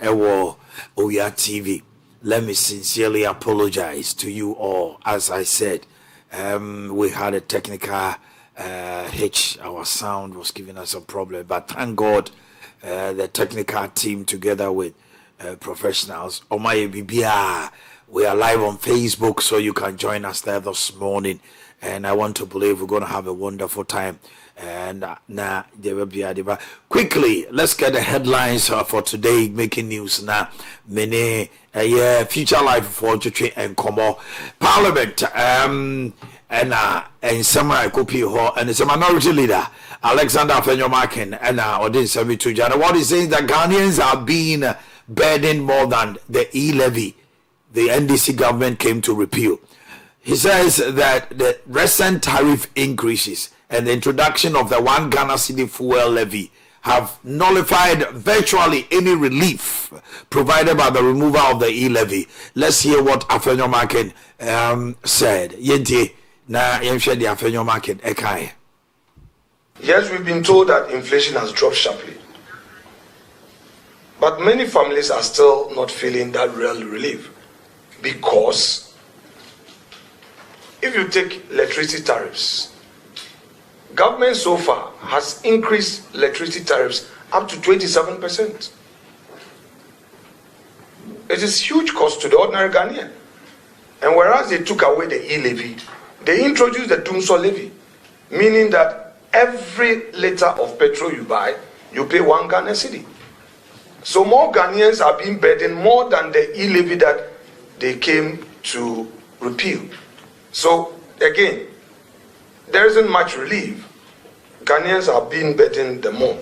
Ewo Owia TV. Let me sincerely apologize to you all. As I said, we had a technical hitch. Our sound was giving us a problem, but thank God the technical team together with professionals. Omanhene Yaw, we are live on Facebook, so you can join us there this morning. And I want to believe we're going to have a wonderful time. And now, quickly, let's get the headlines for today, making news now. Many future life for Chichi and Como Parliament. And some I copy her, and it's a minority leader, Alexander Afenyomarkin, and Odin Semi Jana. What is saying that Ghanaians are being burdened more than the e-levy the NDC government came to repeal. He says that the recent tariff increases and the introduction of the 1 Ghana cedi fuel levy have nullified virtually any relief provided by the removal of the e-levy. Let's hear what Afenyomarkin said. Yenti na yemhwe the Afenyomarkin ekai. Yes, we've been told that inflation has dropped sharply. But many families are still not feeling that real relief, because if you take electricity tariffs, government so far has increased electricity tariffs up to 27%. It is huge cost to the ordinary Ghanaian. And whereas they took away the e-levy, they introduced the Tumso levy, meaning that every liter of petrol you buy, you pay 1 Ghana cedi. So more Ghanaians are being burdened more than the e-levy that they came to repeal. So again, there isn't much relief. Ghanaians are being burdened the more.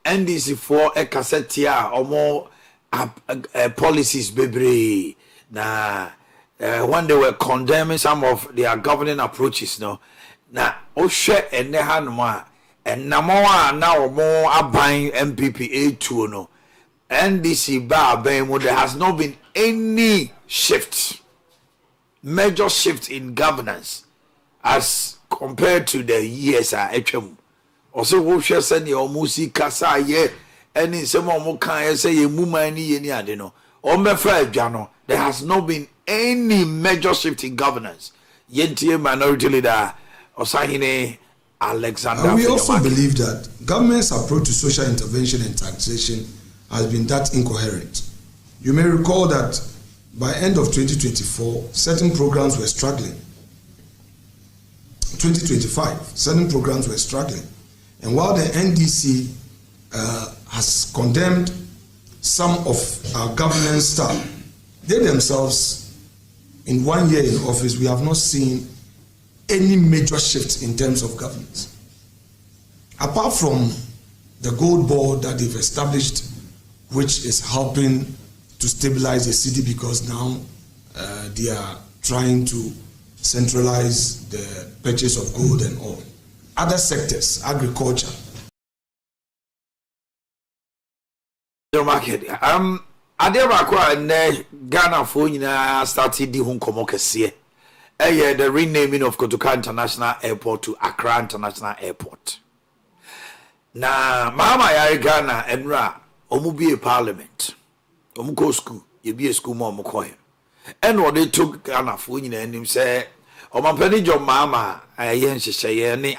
NDC for a cassetia or more policies bebre na when they were condemning some of their governing approaches no na ohwe ene hanoma enamo now more aban MPP A2 no NDC ba ben there has not been any shift, major shift in governance as compared to the years atwam. Also, we share send your music kasa ye any some more can say ye mumani ye ni adeno. There has not been any major shift in governance. Yentie minority leader Omanhene Alexander. And we also believe that government's approach to social intervention and taxation has been that incoherent. You may recall that by end of 2024, certain programs were struggling. 2025, certain programs were struggling. And while the NDC has condemned some of our governance staff, they themselves, in 1 year in office, we have not seen any major shift in terms of governance. Apart from the gold board that they've established, which is helping to stabilize the city because now they are trying to centralize the purchase of gold and all. Other sectors, agriculture. Ade Kyeɛ Ghana for nyina started di ho komo kese. The renaming of Kotoka International Airport to Accra International Airport. Na mama ya Ghana enra omu be parliament. Omu go school, ye be a school mo omu koye. And what they took Ghana for nyina anim say Omampani John Mama, NDC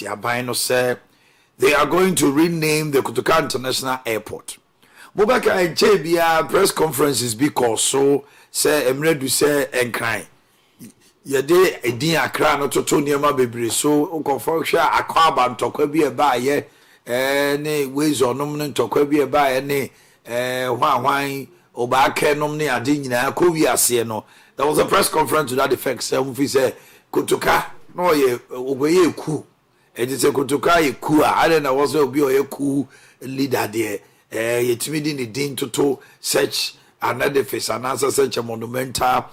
Abino said they are going to rename the Kotoka International Airport. Mobaka and JBA press conferences because so say Emredu say and cry. Yade a dear crown to Tonyama Bibri so Okofoksha Aquaban Tokwebi a buy any ways or nominant Tokwebi a buy any wine Obake nomne Adina Kovia Sieno. There was a press conference to that effect. Some say Kotoka no ye obeye ku. It is a Kotoka ye ku. I don't know was be a ku leader there. Ye timidi ni din to such an edifice and answer such a monumental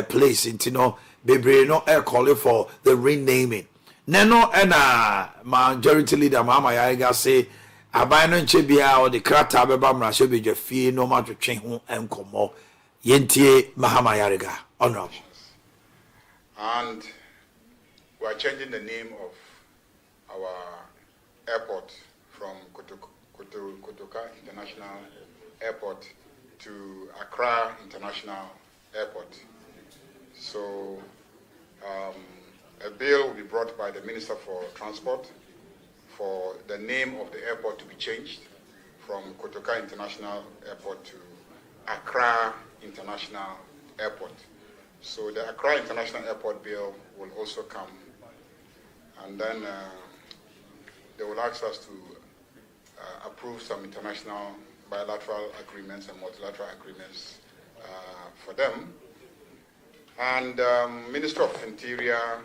place in Tino Bebre no air calling for the renaming. Neno and majority leader Mama Yaga say aban no nche bia o de krata beba mra so bedwa fie no ma twetwe ho enkomo yentie Mahama Yarega honorable. And we are changing the name of our airport from Kotoka International Airport to Accra International Airport. So a bill will be brought by the Minister for Transport for the name of the airport to be changed from Kotoka International Airport to Accra International Airport. So the Accra International Airport bill will also come, and then they will ask us to approve some international bilateral agreements and multilateral agreements for them. And Minister of Interior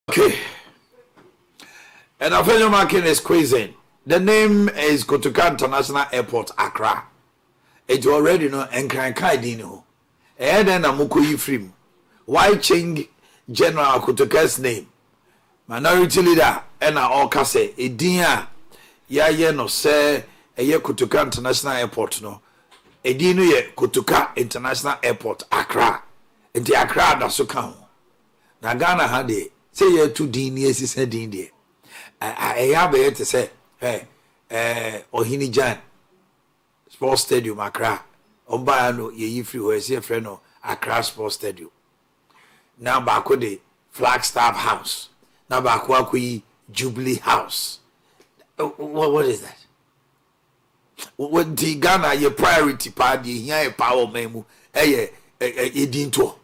Okay. And I feel your marking is squeezing. The name is Kotoka International Airport, Accra. It already know Nkrankai Dino. And then Amuko Yifrim. Why change General Kotoka's name? Minority leader, and I say, a dia, ya no say, a ye Kotoka International Airport, no. A dino ye Kotoka International Airport, Accra. And the Accra da so come. Nagana had it. Say ye 2 din years is a din there. I have to say, hey, Ohini Jan Sports Stadium, Accra. Ombayano, ye free who is a friend of Accra Sports Stadium. Now back with the Flagstaff House. Now back with Jubilee House. What is that? When the Ghana, your priority party, here, power memo, a dinto.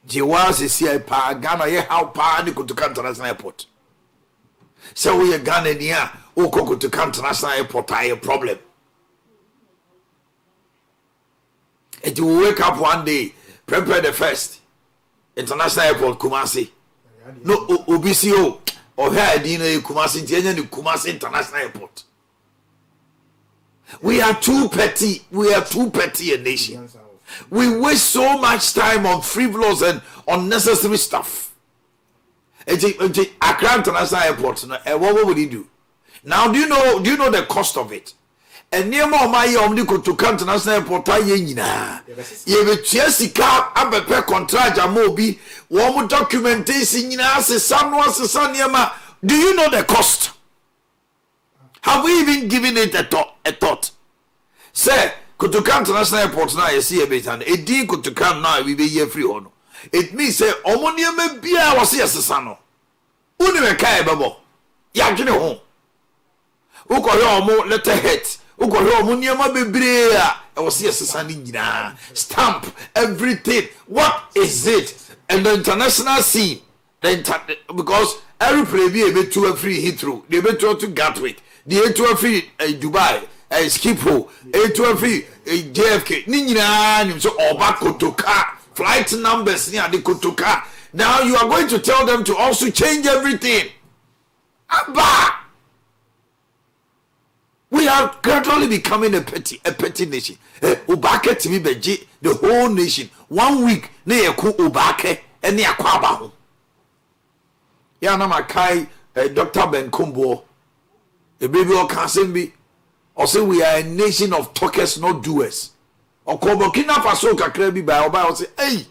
Jiwas is here, Ghana, ye how power to International Airport. So we are Ghana near Oko to International Airport, I a problem. And you wake up one day, prepare the first International Airport, Kumasi. No, OBCO, or here, Dina, Kumasi, Kumasi International Airport. We are too petty a nation. We waste so much time on frivolous and unnecessary stuff. Accra International Airport, what would he do? Now, do you know the cost of it? And near more my Kotoka International Airport, ye be Chesika, Abepe contract, Amobi, one documentation, do you know the cost? Have we even given it a thought? Say, Kotoka International Airport now, you see a bit, and a D Kotoka now, we be here free on. It means, say, Omanhene me bia was here, Sano. Uniwe Kai Babo, Yakino home. Uko yo letterhead. Uko yo Omanhene bebrea. I was here, Sasani, stamp everything. What is it? And the international scene, because every preview be to a free Heathrow, they be to Gatwick, they to a free Dubai. Skippo, A12 free, JFK, Nina, so Oba Kotoka, flight numbers near the Kotoka. Now you are going to tell them to also change everything. Abba! We are gradually becoming a petty nation. Obake to me, the whole nation. 1 week, ne yaku Obake, and ne yakwaba. Yana Makai, Dr. Ben Kumbo, a baby or Kasimbi. Or say we are a nation of talkers, not doers. Or Burkina Faso kakrebi by Oba or say, hey,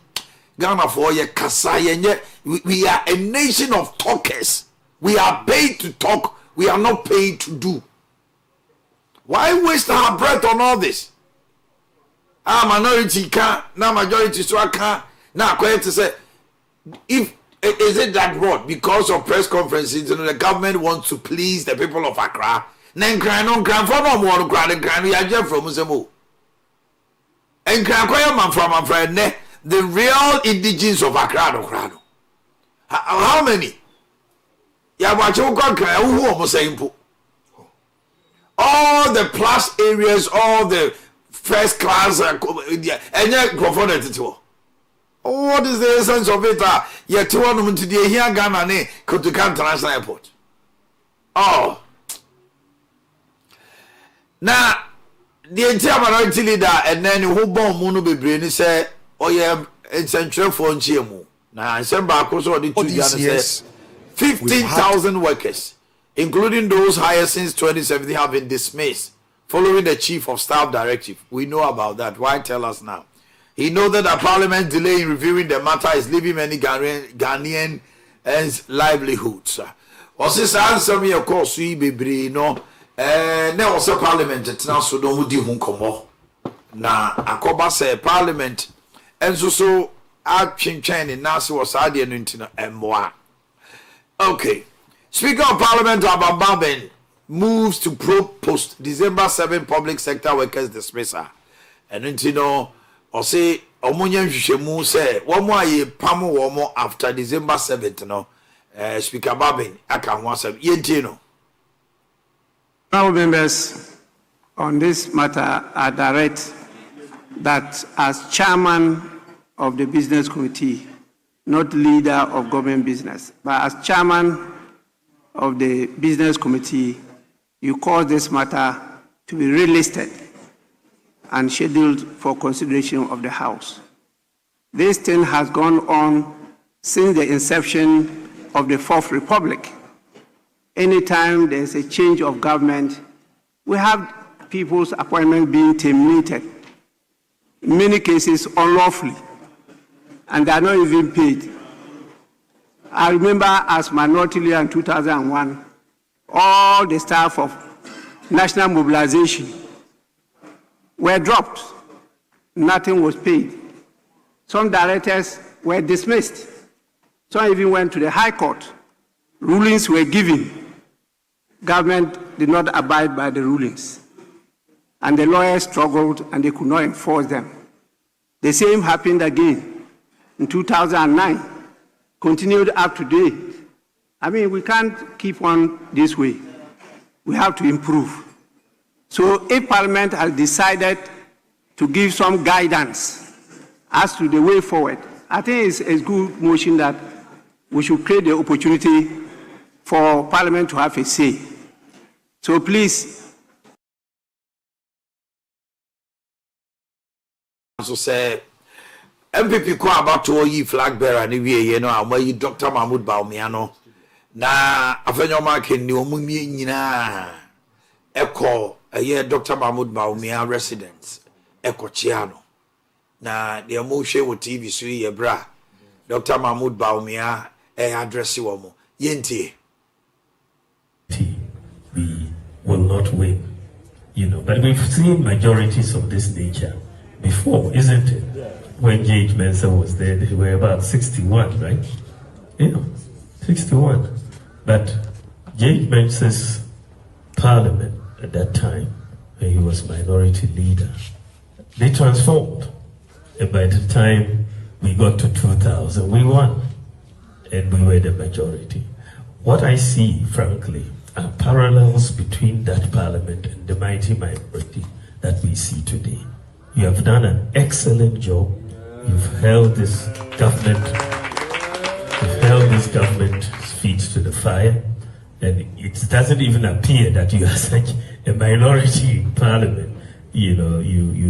Ghana for ye kasaya. We are a nation of talkers. We are paid to talk. We are not paid to do. Why waste our breath on all this? Minority can, now majority so I can't. Now quiet to say, if is it that broad? Because of press conferences, the government wants to please the people of Accra. Nen cry no cry for no more cry the cry we are just from Musemo. And cry man from a friend, the real indigenous of Accra no cry. How many? Ya watch you cry who almost saying all the plus areas, all the first class and yet go. What is the essence of it? Yet to one to the here Ghana ne Kotoka International Airport. Oh. Now, the entire minority leader and then who born Muno be brain say, oh yeah, it's central for Chiemu. Now, I said back also the 2 years, 15,000 workers, including those hired since 2017, have been dismissed following the chief of staff directive. We know about that. Why tell us now? He noted that Parliament delay in reviewing the matter is leaving many Ghanaians' livelihoods. Also, answer me, of course, we be no. Now also Parliament tena so don di hu nkomo na akoba say Parliament enso so atwentwen ni na se was ade no ntina emboa. Okay, Speaker of Parliament Abababen moves to post December 7 public sector workers dismissal. And ntino o say omonya nhwehwemu say wo mo aye pam wo mo after December 7th no. Speaker Baben aka ho asem yenti no. Honourable members, on this matter, I direct that as chairman of the business committee, not leader of government business, but as chairman of the business committee, you cause this matter to be relisted and scheduled for consideration of the House. This thing has gone on since the inception of the Fourth Republic. Anytime there's a change of government, we have people's appointment being terminated, in many cases unlawfully, and they are not even paid. I remember as minority leader in 2001, all the staff of national mobilization were dropped. Nothing was paid. Some directors were dismissed. Some even went to the High Court. Rulings were given. Government did not abide by the rulings. And the lawyers struggled and they could not enforce them. The same happened again in 2009, continued up to date. I mean, we can't keep on this way. We have to improve. So if Parliament has decided to give some guidance as to the way forward, I think it's a good motion that we should create the opportunity for Parliament to have a say. So please. So say MPP ko about to yi flag bearer ni wie no amayi Dr. Mahmoud Bawumia na afenyo ma ken ni omumie nyina eko eye Dr. Mahmoud Bawumia residence eko chiano na de mo hwe wo TV so ye bra Dr. Mahmoud Bawumia address wo mo yentie. We will not win, but we've seen majorities of this nature before, isn't it? When J.H. Mensah was there, they were about 61, right? 61. But J.H. Mensah's parliament at that time, when he was minority leader, they transformed. And by the time we got to 2000, we won. And we were the majority. What I see, frankly, are parallels between that parliament and the mighty minority that we see today. You have done an excellent job. You've held this government's feet to the fire, and it doesn't even appear that you are such a minority in parliament. You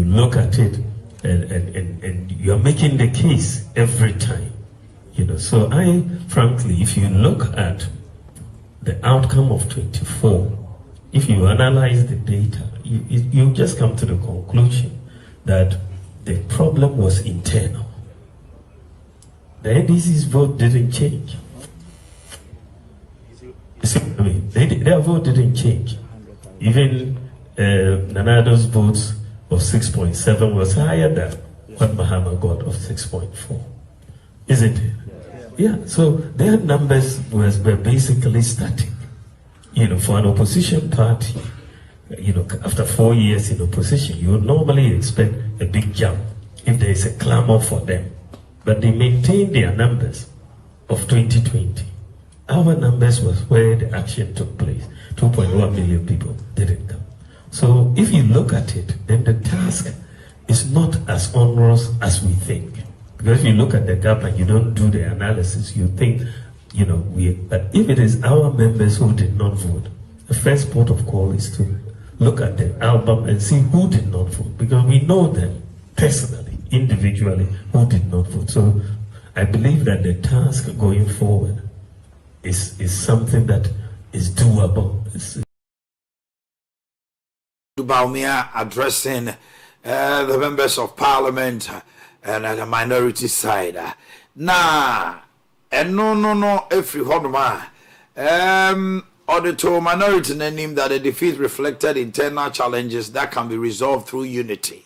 look at it and you're making the case every time. So I, frankly, if you look at the outcome of 24, if you analyze the data, you just come to the conclusion that the problem was internal. The NDC's vote didn't change. Their vote didn't change. Even Nanado's votes of 6.7 was higher than what Mahama got of 6.4. Isn't it? Yeah, so their numbers were basically static. For an opposition party, after 4 years in opposition, you would normally expect a big jump if there is a clamor for them. But they maintained their numbers of 2020. Our numbers was where the action took place. 2.1 million people didn't come. So if you look at it, then the task is not as onerous as we think. Because if you look at the gap and you don't do the analysis, you think, but if it is our members who did not vote, the first port of call is to look at the album and see who did not vote, because we know them personally, individually, who did not vote. So I believe that the task going forward is something that is doable. Baumia addressing the members of parliament and the minority side. No, every honoma. Auditor minority name that the defeat reflected internal challenges that can be resolved through unity,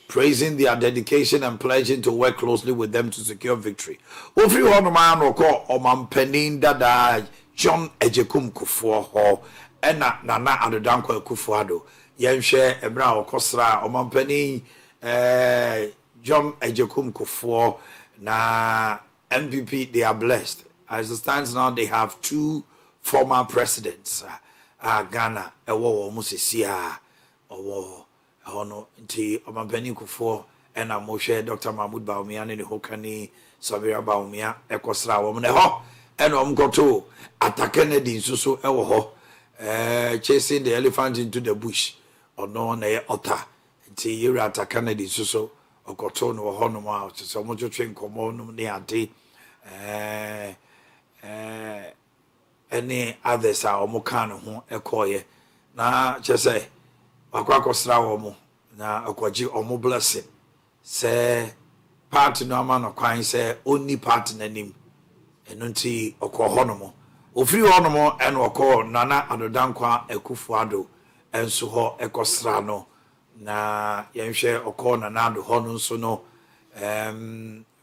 praising their dedication and pledging to work closely with them to secure victory. Every honoma no call Omanhene Dada John Ejekum Kufuor and Nana Adodanko Kufuado. Yenhwe ebra okosra Omanhene John Ejekum Kufuor na MPP. They are blessed. As it stands now, they have 2 former presidents. Ghana ewo musisia owo hono nti Omanhene Kufuor and Moshe Dr. Mahmoud Bawumia ne hokani Sabira Bawumia ekosra wo ne ho and omgoto attack Kennedy nsuso ewo ho chasing the elephant into the bush. Ono na ye ota nti yiri attack Kennedy nsuso okoto no ho no ma so mo twetwe nkomo no ne ade any others are omukan ho ekoye na chese akwakosra wo mo na akwaji omo blessing say part no ama no kwan say only part nanim eno nti okoho no mo ofiri ho no mo eno okọ Nana Adodankwa Akufuado enso ho ekosra no na yenhwe okọ Nana Ado ho no nso no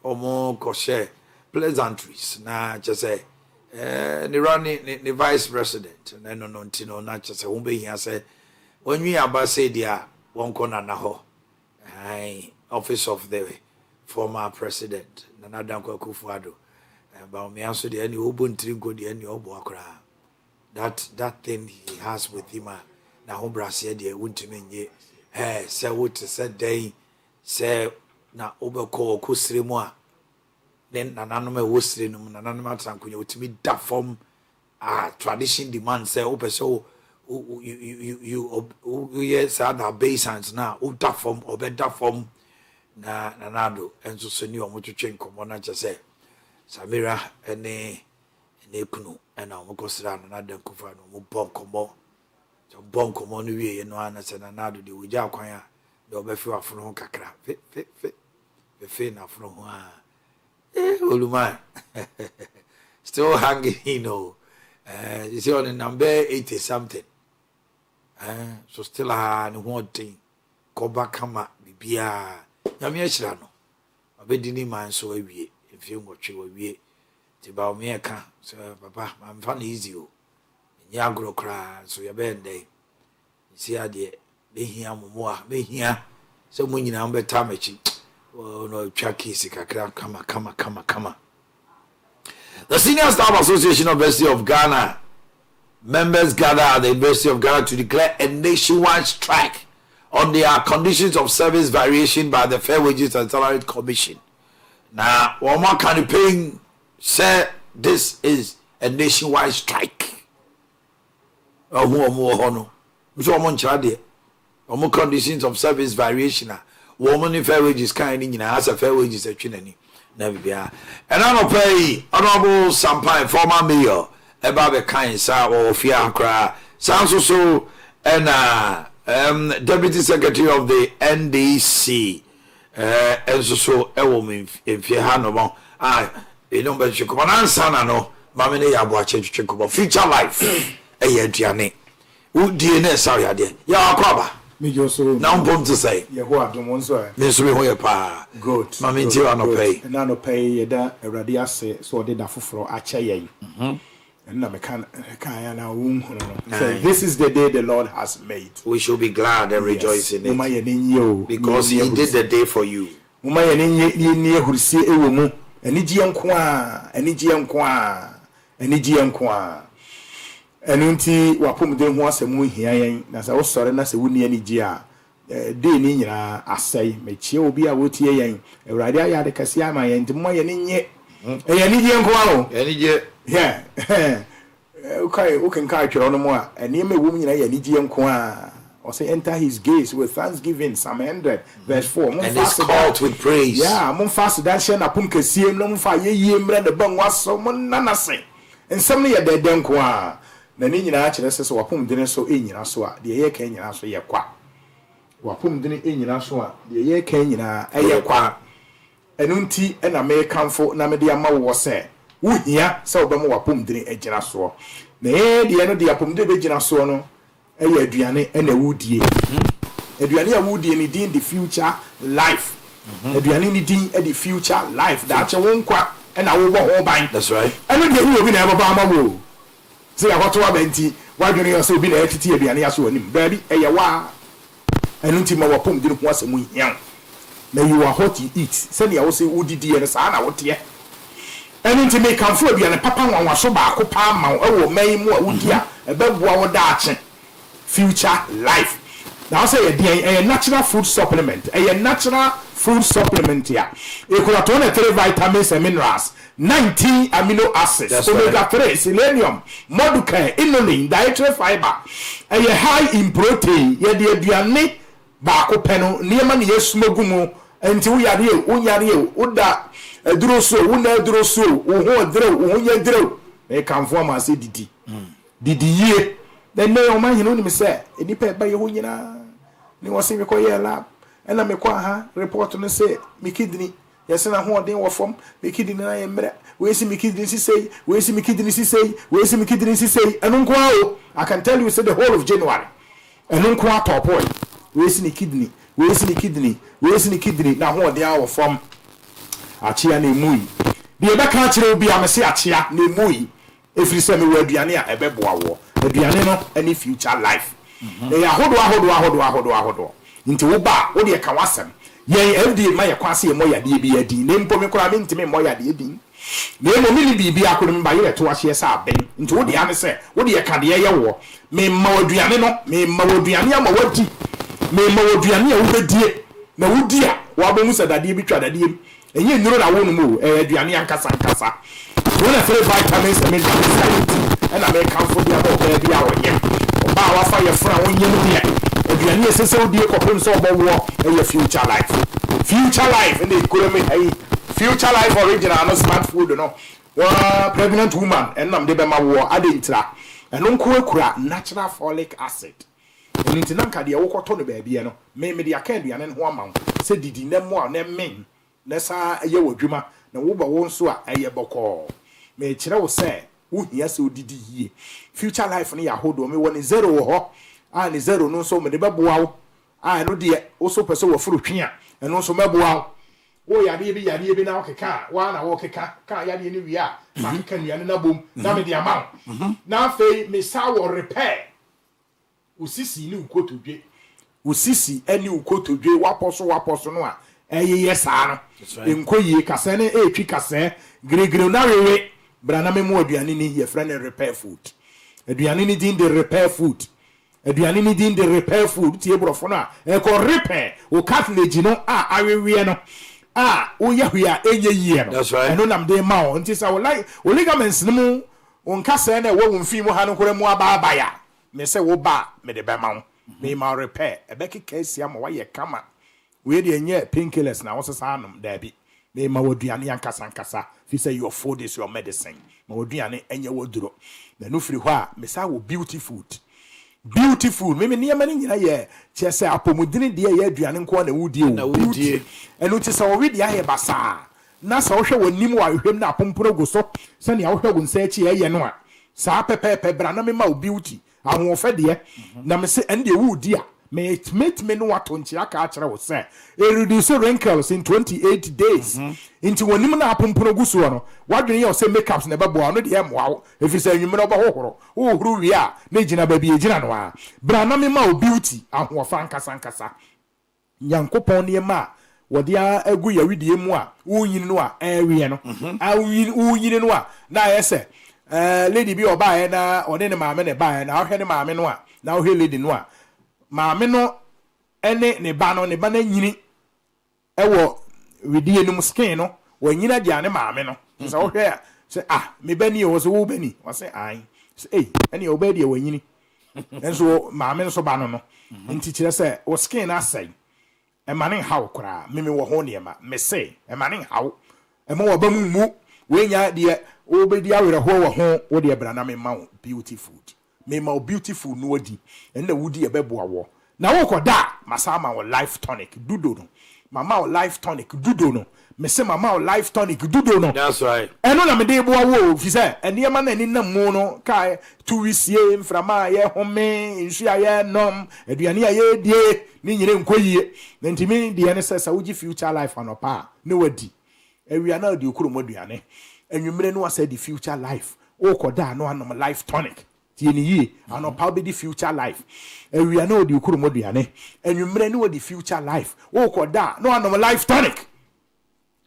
omo koshe pleasantries na chese ni running the vice president no ntino na chese wo be hia say onwi aba say dia wonko Nana ho office of the former president Nana Adodankwa Akufuado about me also the any obuntri go the any obo akra that thing he has with him na ho brase de wuntimi nye say what said day say na obeko okosire mu a then nananom e wosire no nananom atrankonya otimi da form tradition demand say opeso you yes other basins now o da form obeda form na nanado enso so ni omotwetwe nkomo na chese Samira ene kunu ena omokosira no na den kufa no mo bon komo no wie no ana se na nado de wogya kwan a de obefi afro ho kakra fe na afro ho oluma still hanging, you know. You see on the number 80 something. So still no one thing koba kama bibia nyame achira no obedini man so awie efie ngotwe awie ti ba o me ka so papa am fa na easy o nya agro kra so ye be ndey si ade be hia momo a be hia so mo nyina am beta machi no twa kisi kakra kama. The Senior Staff Association of University of Ghana members gather at the University of Ghana to declare a nationwide strike on their conditions of service variation by the Fair Wages and Salary Commission. Now, one more campaign said this is a nationwide strike. Conditions of service variation. Woman fair wages kind in as a fair wages at Chinani. Never be. And I don't pay Honorable Sampai, former mayor, about the kind sa or Fiacra, sounds so and Deputy Secretary of the NDC, and so Ewoman in Fiahano. You don't bet you come on, son, no, Mamma Yabuache Chicobo, future life, a yetiane. Who DNS, sorry, I did. Ya me just so now bomb to say yeah what don't want so this we hoye pa good mama nti no pay na no pay da awrade ase so de da foforo acha yey and na me kan na wum no so this is the day the Lord has made. We should be glad and rejoice in it because he did the day for you. Mama ye ni ehurisi ewo mu anigye nko a enunti wapomde ho asemu hia yen na se wo sore na se wuni anigye a de ni nyina asai mechie obi a wotie yen awrade aya de kase ama yen ndimo ye ni nye anigye nko a o anigye okay kan twero no mu a ene me wum nyina ye anigye nko a or say enter his gates with thanksgiving. Psalm 100 verse 4. And his court with praise. Yeah, mon fast that share na pum kesiem no mfa ye mre de ban waso mon nanase. And some ye de den ko a na ni nyina kire se so wapum dine so enyina so a de ye ka enyina so ye kwa. Wapum dine enyina so a de ye ka enyina eye kwa. Enu nti na me kanfo na me de ama wo se. Wo hia se obem wapum dine egyina so. Na de no de apum de be gyina so no eye aduane na wudie. Aduane a wudie ni din the future life. Aduane ni din the future life. That che won kwa na wo bo ho ban. That's right. Eno de wi obi na eba ba ma wo. Say akoto abenti wadwene yo say obi na etiti aduane aso anim. Baabi eye wa. Eno nti ma wapom de ho asemu hian. Na you are hot you eat. Say na wo say wudidi e sa na wo te. Eno nti me kanfo aduane papa nwanwa so ba ko pa ma wo e wo man mu a wudi a ebe boa wo da ache. Future life. Now say a natural food supplement. A natural food supplement here. It could have 3 vitamins and minerals, 19 amino acids, that's omega-3, right. Selenium, moduca, inulin, dietary fiber. A high in protein. Ye the aduane baako peno niema ne yesumagumu enti wo yare uda eduroso una eduroso wo ho edro wo nya edro e kan fo ma se didi didi yie. Then no Omanhene no me say enipa ba ye ho nyina ni wo se me ko ye lab ena me ko ha report no say me kidney yes na ho den wo fom me kidney na ye mre we see me kidney si say we see me kidney si say we see me kidney si say enu nko o I can tell you say the whole of January enu nko atop boy we see me kidney we see me kidney we see me kidney na ho den wo fom achia na emui de e be ka kire obi am se achia na emui efiri se me waduane a ebe boa wo aduane no any future life e ahodo nti wo ba wo de ka wasem yen everyday ma ye kwase ye moyade bi adi ne mpo me kora me ntime moyade adi na emo mi ni bibi akoro mba ye to ahye sa aben nti wo de ame se wo de ka de ye wo me ma waduane no me ma waduane ama wadi me ma waduane a wo bedie na wo di a wo abomu sadade bi twa dade enye nnuro na wo no mu aduane ankasa wo na free vitamins and minerals and I make come for the about baby hour yeah ba wa fa ye fra won yem dia aduane esese wo die kopem so obo wo e future life and they go me hey future life original no smart food no wa pregnant woman and nam de be ma wo adentira eno nko akura natural folic acid eno ntinanka de wo koto no ba bia no me de aka aduane ho ama se didi na mo na men na sa ye wadwuma na wo ba wo nso a eye boko me kire wo se wo hia se odidi yie future life no ya hodo me woni zero wo ho a ni zero no so me de beboa wo a no de wo so pese wo furu twe a eno so meboa wo yade bi na okeka wa na wo keka ka yade ni wi a ma keka ni na bom na me de ama na fe me sa wo repair usisi ni ukotodwe usisi ani ukotodwe waposo no a eyeye saa no enkoyie kase ne etwi kase gregre na wewe brana me mu aduane ni ye friend repair food aduane ni din de repair food aduane ni din de repair food tie brofo no a e ko repair o cartilage no a awewe no a o yahua enye yie no eno nam de ma o nti sa o like o ligaments no mu on kase na wo mfi mu ha no kore mu aba ya me se wo ba me de be ma wo me ma repair e be keka sia ma wa ye kama we de enye painkillers na wo sesa anum da bi me ma waduane yankasa fi say your food is your medicine ma waduane enye woduro na no firi ho a me sa wo beautiful me niam ni nyina ye che say apomudini de ye aduane nko na wudie o beauty enu ti say wo we de aye basa na sa wo hwe wonim wa hwem na apomporo go so se ne wo hwe wo nsa echi ye no a sa pepepe bra na me ma wo beauty ahofe de na me se ende wudi a me no watonchi aka akere wo say e reduce wrinkles in 28 days into wonim na apompono guso no wadwene ye say makeups na bebo no de emwa efi say nwum no bohohoro wo huru wi a na gina ba bi egina no a bra na me ma o beauty ahofa nkasa nyankopon ne ma wode agu ya widie mu a wonyini no a ewie no a wonyini no a na yese lady bi oba na one ne maame ne ba na ohwe ne maame no a na ohwe lady no a maame no ene ne ba na nyini ewo widie num skin no wanyina dia ne maame no so ohwe a say me bani o so wo bani o say ai say ene o ba dia wanyini enso maame nso ba no nti kire se o skin asai e mane haw kra meme wo ho ne ma me se e mane haw e mo ba mu we nya de o be di awere ho wo de bra na me ma wo beautiful me ma beautiful no odi en na wudi e beboa wo na wo koda masama wo life tonic dudo no mama wo life tonic dudo no me se mama wo life tonic dudo no that's right eno na me de boa wo fi se ene ma na ni na mu no kai tuwisie mframa ye home nsu aye nom aduane aye die ni nyire nkoyie na ntimi de ene se wuji future life anopa ne wadi ewia na de okuro moduane enwumre no wasa the future life o koda no anom life tonic tieni yi anopa be the future life ewia na de okuro moduane enwumre no the future life o koda no anom life tonic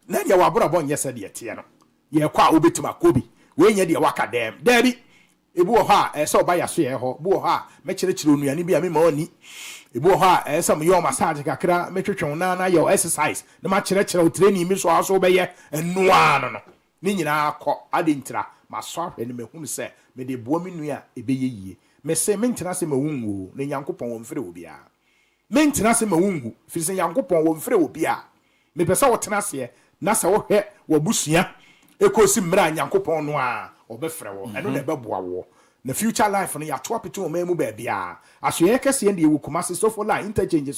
na dia waborabo nyese de tie no ye kwa obetuma kobi we nya de waka dem dabi ebu ho a se oba yaso ye ho bu ho a me kire onuane bi a me ma oni ebu ho a se mo yo massage kakra me twetwe na yo exercise na ma kire o training mi so aso be ye enu ano no ni nyina akọ ade ntira maso ahwe ne mehunu se me de bo mi nua ebe ye yie me se me ntira se mawungu ne Nyankopon wo mfere obi a me ntira se mawungu fi se Nyankopon wo mfere obi a me pesa wo tena se na se wo hwe wo busua ekosi mmra Nyankopon no a obefrɛ wo ɛno na ɛbɛboa wo na future life no ya to apete o mamu ba bia aso ye kese ndi ewu kuma se so for line interchange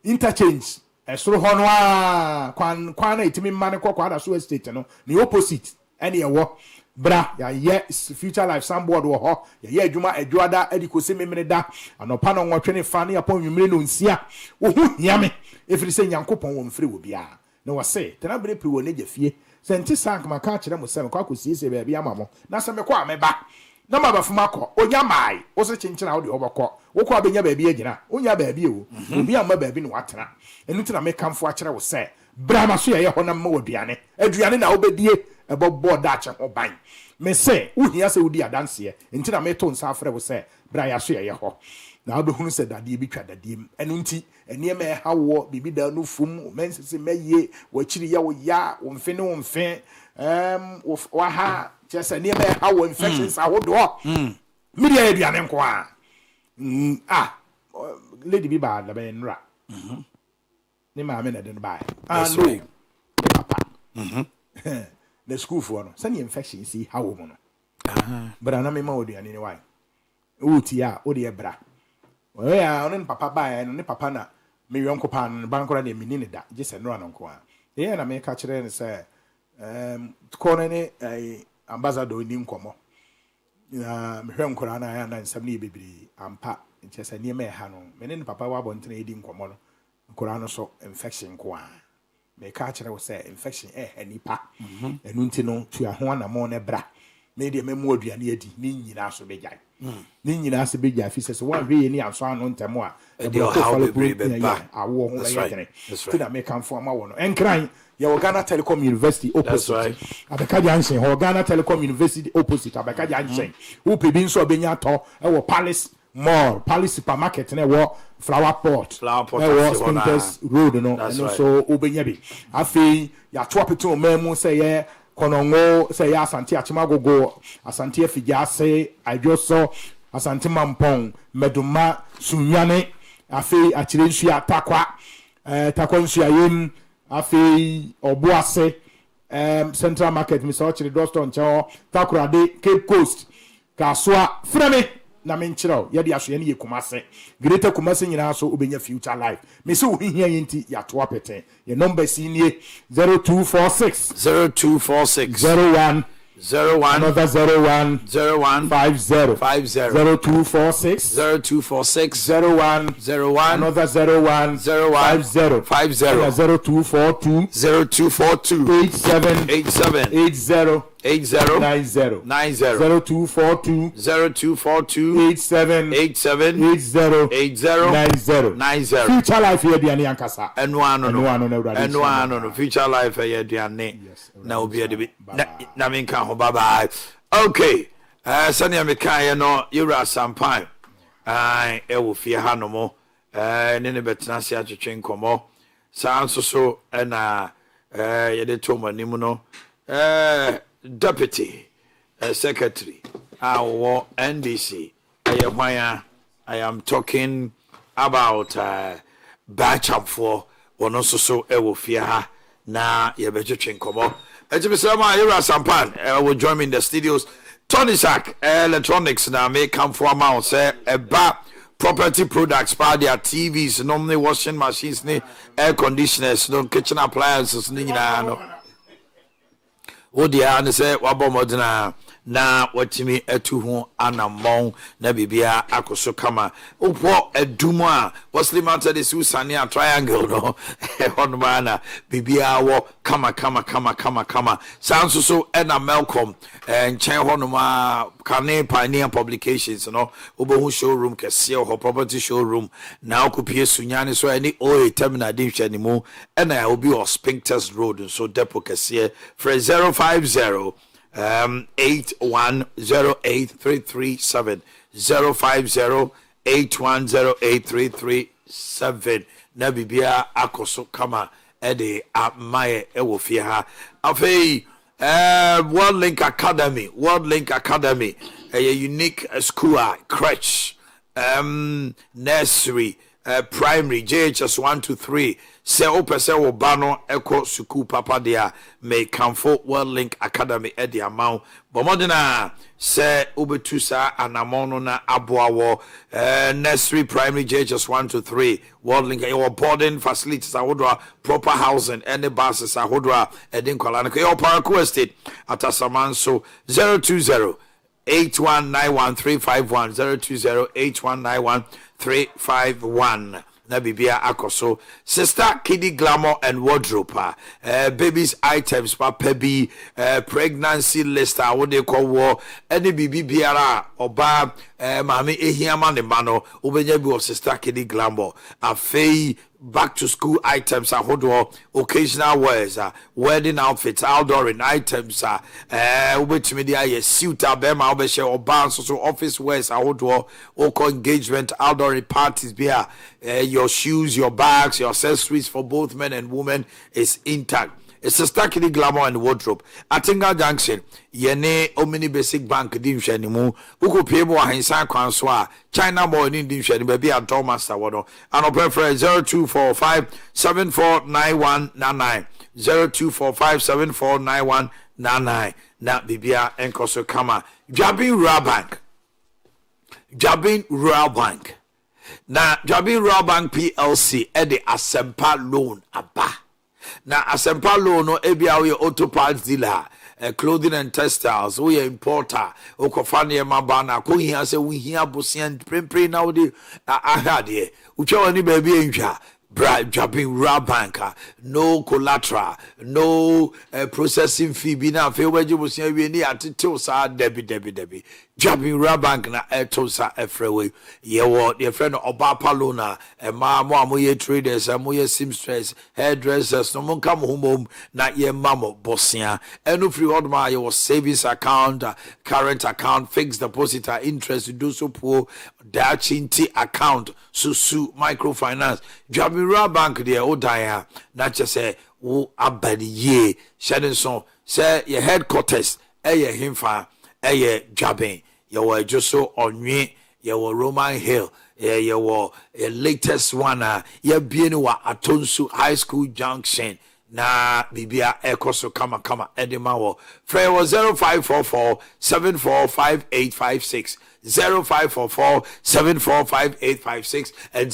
interchange esoro ho no a kwan na itimi mane kokwa da so estate no the opposite ɛne ɛwɔ bra ya ye future life soundboard wo ho ya ye adwuma adwada adikosi memre da anopa no nwotwe ne fa ne yapon nwumre no nsia wo hu hiame efiri se Nyankopon wo mfre wo bia na wo se tena bre pri wo ne jafie senti sank maka kire mo se me kwa kosiesie ba bia mamo na se me kwa meba na mabafuma kɔ onya mai wo se chinchina wo de obɔkɔ wo kɔ abenya ba bia agina onya ba bia wo obi amma ba bi no watena enu tina me kamfo akire wo se bra ma so ye ho na ma waduane aduane na wo bedie ɛbɔbɔ da akyɛ ho ban me se wo hia se wo di adanse ntina me to nsa afre wo se bra ya so ye ho na obehunu se dade bi twa dade m enu nti enie me ha wo bibi da no fum mensese meye wo akiri ya wo ya wo mfe ne wo mfe wa ha chese enie me ha wo infections ahodo media aduane nko a lady bi ba da be nra ni ma me na de ba no papa the school for no send infection see how wo no bra na me ma oduane ni why uti ya o de bra oya onen papa ba no ne papa na me yonko pan bankora na mini ne da gese no anonko a ye na me ka kire ne se ko ne ambassador ni nkomo na me hwe nkora na ya na nsam ne bebiri ampa nchese ne me ha no me ne papa wa bontene edi nkomo no nkora no so infection ko a me ka kire wo se infection enipa enu nti no tu aho na mo ne bra me de me mu aduane adi ni nyina so begyan ni nyina se begya fi se one hwe ni anso ano ntemo a e bo ko follow ba awo ho ya gene ti na me kan fo ama wo no enkran ya Ghana Telecom University opposite abeka jansen ho Ghana Telecom University opposite abeka jansen wo pe bi nso obenya to e wo Palace Mall Palace Supermarket na wo Flower Pot e wo Spinters Road no and so obenya bi afei ya to apeto mamu se ye konongo se ya Asante Achimagogo Asante Afijase Adwoso Asante Mampong Meduma Sunyane afei akire nsu ya takwa nsu ayem afei Obuase Central Market mi so chire Doston Chao Takorade Cape Coast Kaswa frame na menchiro ye de aso ye ne Kumase Greater Kumase nyina so obenya future life me se ohihia yenti ya to apete ye number si nie 0246 01 another 01 50 0246 01 another 01 50 0242 87 80 0242 87 80 future life here diane ankasa enu ano no future life here diane na obi ade na me nka ho bye bye okay sani me kan no yura sampan e wo fie ha no mo ne betena se atwetwe nkomo sanso so na ye de to manim no Deputy Secretary our NDC I am talking about Bachamfo or no so ewo fia na ye beje chenkomo. Ejibisema Ira Sampan will join me in the studios. Tony Sack Electronics na may come for amount say property products pa their TVs, normally washing machines, air conditioners, no kitchen appliances ni na no. Odia ne say wabomodena na watimi etu ho anamon na bibia akoso kama opo edumo a wasli mounted is usane a triangle no honma na bibia wo kama sanso so na Malcolm nchen honoma kane pioneer publications no obo showroom kese ho property showroom na okupie sunyane so any terminal division mu na obi o Spinkters Road so depot kese for 050 8108337 050-8108337 na bibia akoso kama ede amaye ewo fie ha afei World Link Academy a unique school crèche nursery primary JHS 1 to 3 se opese wo ba no eko suku papa dia me kamfo World Link Academy e dia maw bomodena se obetu sa anamono na aboawo nursery primary JHS 1 to 3 World Link your boarding facilities ahodwa proper housing and the buses ahodwa edin kwala no your Paraku Estate atasamanso 020 8191351 020-8191351 na bibia akoso sister Kiddy Glamour and Wardrobe babies items papa bi pregnancy list what they call war any bibi biara oba mami ehiama ne mano obenya bi of sister Kiddy Glamour afei back to school items ahodo occasional wears wedding outfits outdooring items obetimi dia ye suit abema obehye oba so office wears ahodo oko engagement outdooring parties bia your shoes your bags your accessories for both men and women is intact. It's a Kiddy Glamour and Wardrobe. Atinga Junction, Yene Omni Basic Bank Dimshani Mu, Uku Piebo Hinsan Kwanswa, China Boy in Dimshani, baby at Thomas Sawado, and open for 0245-749199, 0245-749199, na Bibia Enkoso Kama, Jabin Rural Bank. Na Jabin Rural Bank PLC, Ede Asempa Loan Aba. Na asempa loan no ebia we auto parts dealer clothing and textiles we importer okofa ne maba na ko hia se we hia bosian prempre na we ahade uche wani baby entwa Jabin Rural Bank no collateral no processing fee bi na fe waje bosian we ni atete sa debi Jabin Rural Bank na etosa efrewe ye wo ye friend oba palona ma mo amoye traders amoye seamstress hairdressers no mon kam homom na ye mamo bosia eno free old ma your savings account current account fixed deposit interest do so poor dachinti account susu microfinance Jabin Rural Bank de odaya na chese wo abadi ye shedenson say your headquarters eye himfa eye Jabin you were just so onwe you were Roman Hill you were latest one you being wa Atonsu High School Junction na bibia ekoso kama edemawo free was 0544-745856 0544-745856 and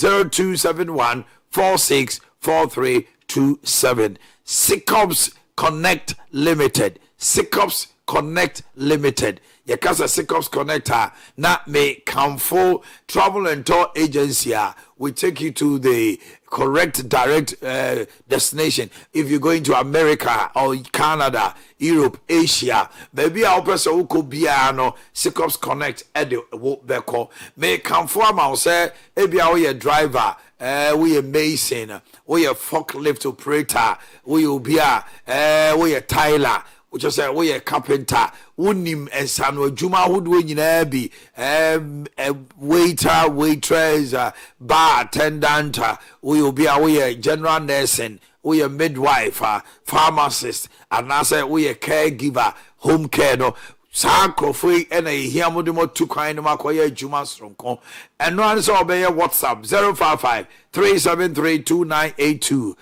0271-464327 Sicops Connect Limited Yakasa Sicops Connector na me Camfo Travel and Tour Agency we take you to the correct direct destination if you're going to America or Canada, Europe, Asia. Maybe our person who could be no Sicops Connect at the Beko me Camfo amount say ebi our driver we a mason we a forklift operator we will be we a Tyler which is we a carpenter unim esano juma hudwe nyina bi waiter waitress bar attendant we will be a general nursing we a midwife pharmacist and I say we a caregiver home care no saa krofoi ena ehia mo de mo tu kwan no makoye adwuma sronko eno an so obeye WhatsApp 055-373-2982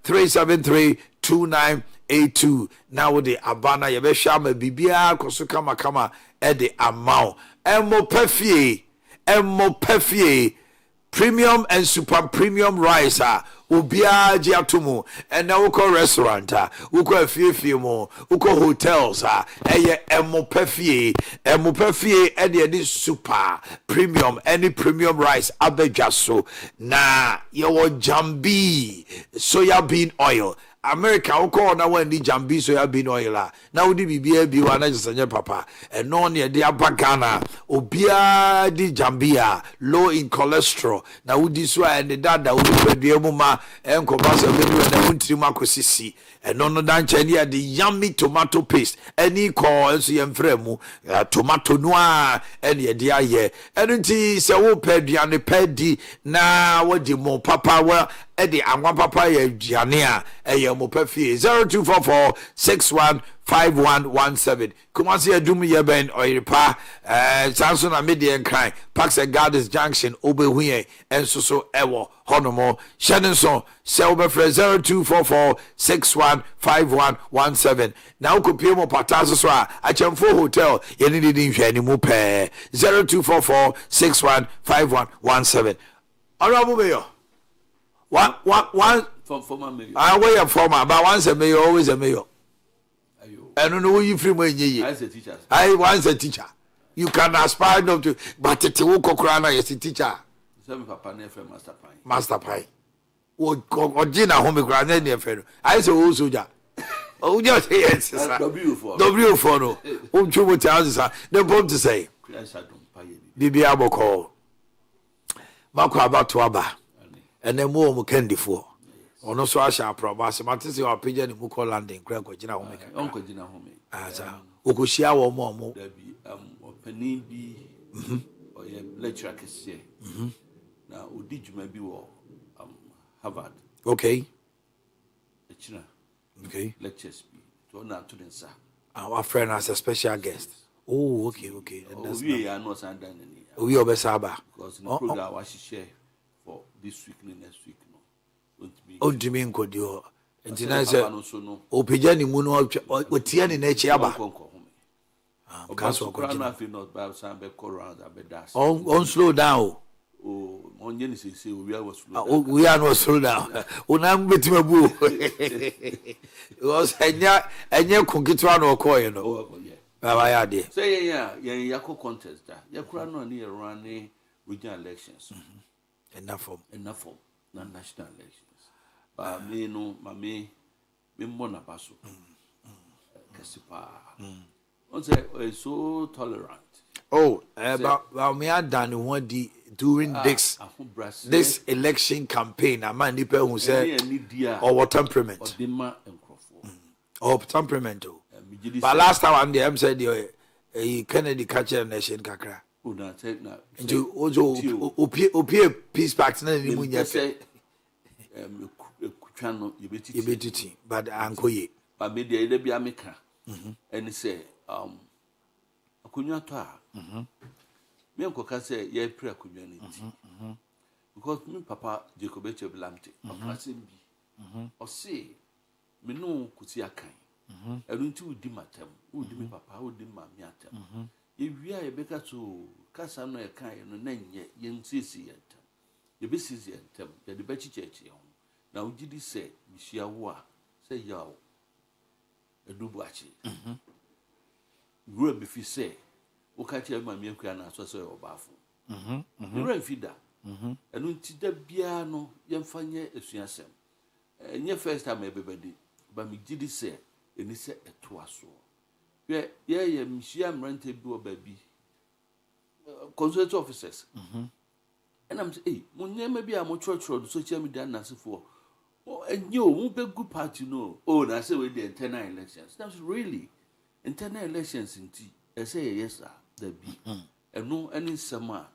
055-373-2982 now the abana yebehwa ma bibia koso kama e de amount emmo pefie premium and super premium rice ubia ji atomu and now uko restaurant uko afie mo uko hotels eye emmo pefie e de super premium any premium rice abedwaso na your jambi soya bean oil America uko na wandi jambi soya bean oil na udi bibia bi wa na jesanye papa eno ne de abagana obia di jambia low in cholesterol na udi so and dada udi pedua mu ma enko basa bedu na untiri makosisi eno no dan chani de yummy tomato paste eni ko enso yemfra mu tomato noa ene de aye eno nti se wo pedua ne pedi na wodi mo papa wa edi anwa papa ya aduane a eye mo pafie 0244615117 Kumasi adum ye ben oiripa sanso na media nkran Parks and Gardens Junction obehuye enso so ewo honomo shenenso se obefre 0244615117 na ukopie mo pataso so a achemfo hotel ye ni nhwe ni mu pe 0244615117 Honorable Mayor one former mayor. I wear a former, but once a mayor, always a mayor. I don't know you free when you as a teacher. I was a teacher. You can aspire not to, but it's a Woko is a teacher. Some papa never master pie. Master Pie. Or Gina home grand near I say, oh, soldier. Oh, just yes, W for no. Oh, two houses are the bomb to say. Bibiabo call. Marco about to Abba. And then more candy for. Or no so I shall promise. Matisi or pigeon in Muko landing, Craig or Gina home. Uncle Gina home. As a Ukushia or more. There be penny be or a lecture can say. Now, who did you maybe Harvard? Okay. Lecturer. Okay. Lectures be to not to the sir. Our friend as a special guest. Oh, okay. We are not under any. We are Besaba. Because in the program I share for this week and next week. Oh, do you mean could you? And then say, oh, Pijani Muno, what Tian in Echiaba. On slow down. Oh, on Genesis, say we are slow. Oh, we are not slow down. When I'm with my boo. It was a near Conkitran or Coin. Oh, yeah. I did. Say, yeah, Yako contest. Yakurano near running regional elections. Enough for non-national elections. Me no, me mona baso. Kasipa. On say so tolerant. Oh, but me had done one during this election campaign. A man who said, or what temperament? Or temperament. But last time I'm there, said you Kennedy catcher nation kakra. Into also opie peace pact na ni munya fe kutwano yebetiti but ankoye ba me de bia meka eni say akunwa to a me nkoka say ye pre akunwa ni ti because me papa Jacob Echeblamte papa sembi o say me no kuti akan enu nti udi matam udi me papa udi ma mi atam ewia ebeka to kasa no ekan no na nye yensisi yentam yebesisi yentam ye de bechi chechi ho na ugidi se mihia wo a se yawo Adu-Boakye wura befi se wo ka che ma miekua na so so obafo wura fida enu nti da bia no yemfanye esuasem enye first time ebebedi ba migidi se eni se eto aso ye mihia mrante bi obabi consulate officers and I'm saying mo nyema bi a mo church social media nasifo and you won't be good party no na say we the internal elections that's really internal elections in tea I say yes sir there be and no any sama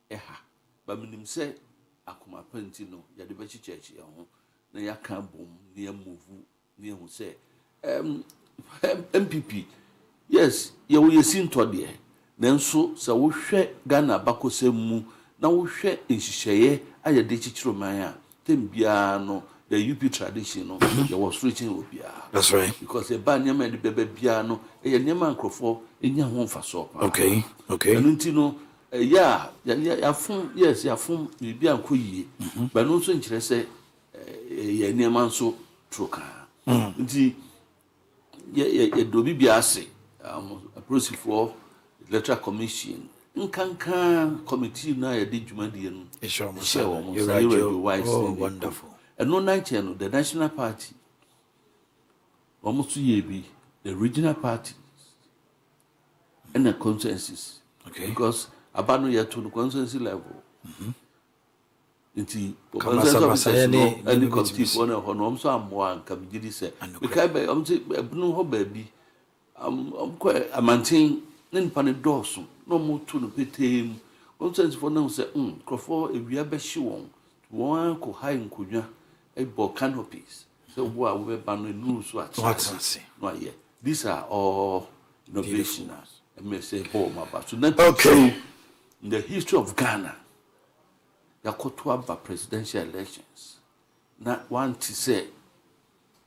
eha but minim say akoma panti no ya de bechi church ya ho na ya kan bom na ya move na ya hu say MPP yes ye wo yesin to de nanso se wo hwe Ghana bakosem mu na wo hwe nhihye aye de chichiro man a tembia no the UP tradition no there was reaching obia. That's right. Because a ban nyama de bebe bia no e nyama nkrofo enya ho mfaso. Okay. Enu no ya fun yes ya fun bia nkoyie. But no so nkire se ye nyama nso troka. Nti ye do bibia ase a process for electoral commission nkankan committee na ye de dwumadi no. Oh, wonderful. And no channel, the national party, almost the regional parties, and the consensus. Okay. Because abandon yet to the consensus level. Into consensus any committee for no home, so I'm one come did say. Because no baby. Quite a maintain then panel dorsum, no more to the pit him. Consensus for now say, Crawford, if we are best shown, one could hide in Kunya. A canopies. So what we ban news what these are all innovations. I may say but so okay. In the history of Ghana, Yakotwa presidential elections. Not one to say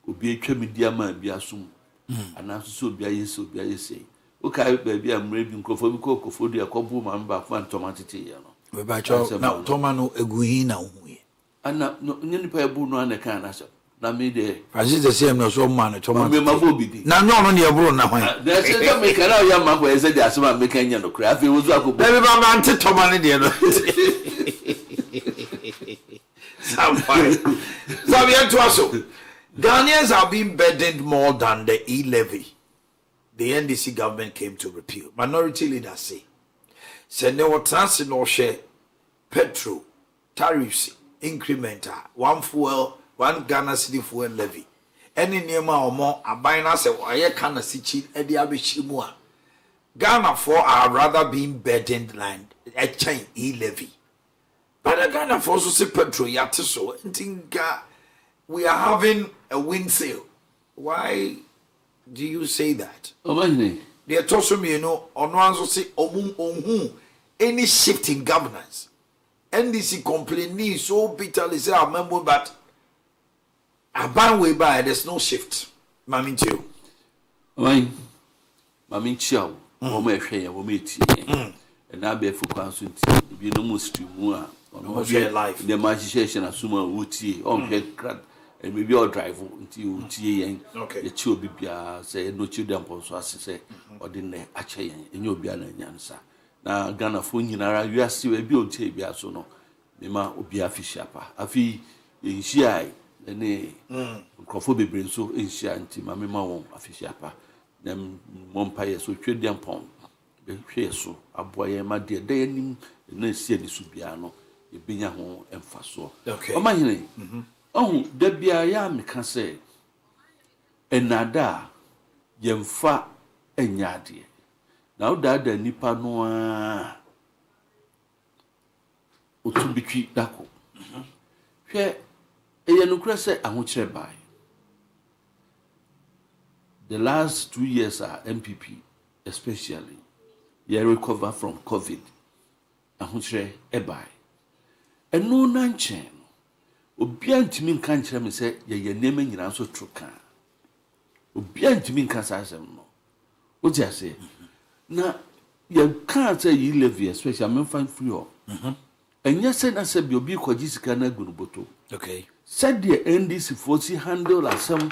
would be a media man be assumed. And also so be a say. Okay, baby, I'm raving for the couple man back one tomato. Now Tomano Eguina. And no any payable no and can answer. Na me de Francis the same no so man to man. Me mabobi. Na no near bro na hwan. There say make na ya ma ko say dey asema make anya no kra afi wo zo akobo. Baby ba man te to man de no. Somebody. So we are to also. Ghanaians have been burdened more than the e-levy. The NDC government came to repeal. Minority leaders say no trans no share petrol tariffs incrementer one fuel one Ghana city fuel levy any niema or more abina say why can sichi edi abishimua Ghana for are rather being burdened land a chain e-levy but the Ghana for also say petrol yatiso think we are having a wind sale. Why do you say that? Omanhene they told me on one so say any shift in governance. NDC complaining so bitterly say I remember but a ban way by there's no shift. Mami Chiu. Mami Chiu. Mama Shaya, Womiti. And I be for constant. If you know most more on life. The magistrate and Suma Wuti on head crad and maybe all drive until T. Okay. The Chu Bibia say no children so as say or didn't actually in your Biana Yansa. Na Ghana phone yinara wiase we bi ontie bia so no me ma obi afishiapa afi enhia ene nkrofo bebre nso enhia nti ma me ma won afishiapa na mompa ye so twedian pon be hwe so aboye ma de anim na sie ni so bia no e benya ho emfaso Omanhene da bia ya meka se enada yemfa enyade now that the nipa no otubitwi dako hwe eye no kura se ahokyere bai the last 2 years are MPP especially you recover from COVID ahokyere ebai eno na nchen obia ntimi nka nkyere me se ye nema nyina so troka obia ntimi nka sasem no oti ase na you can't say you live here, especially I'm fine free up. And yes, I said, you'll be quite Jessica okay. Said the NDC 40 handle as some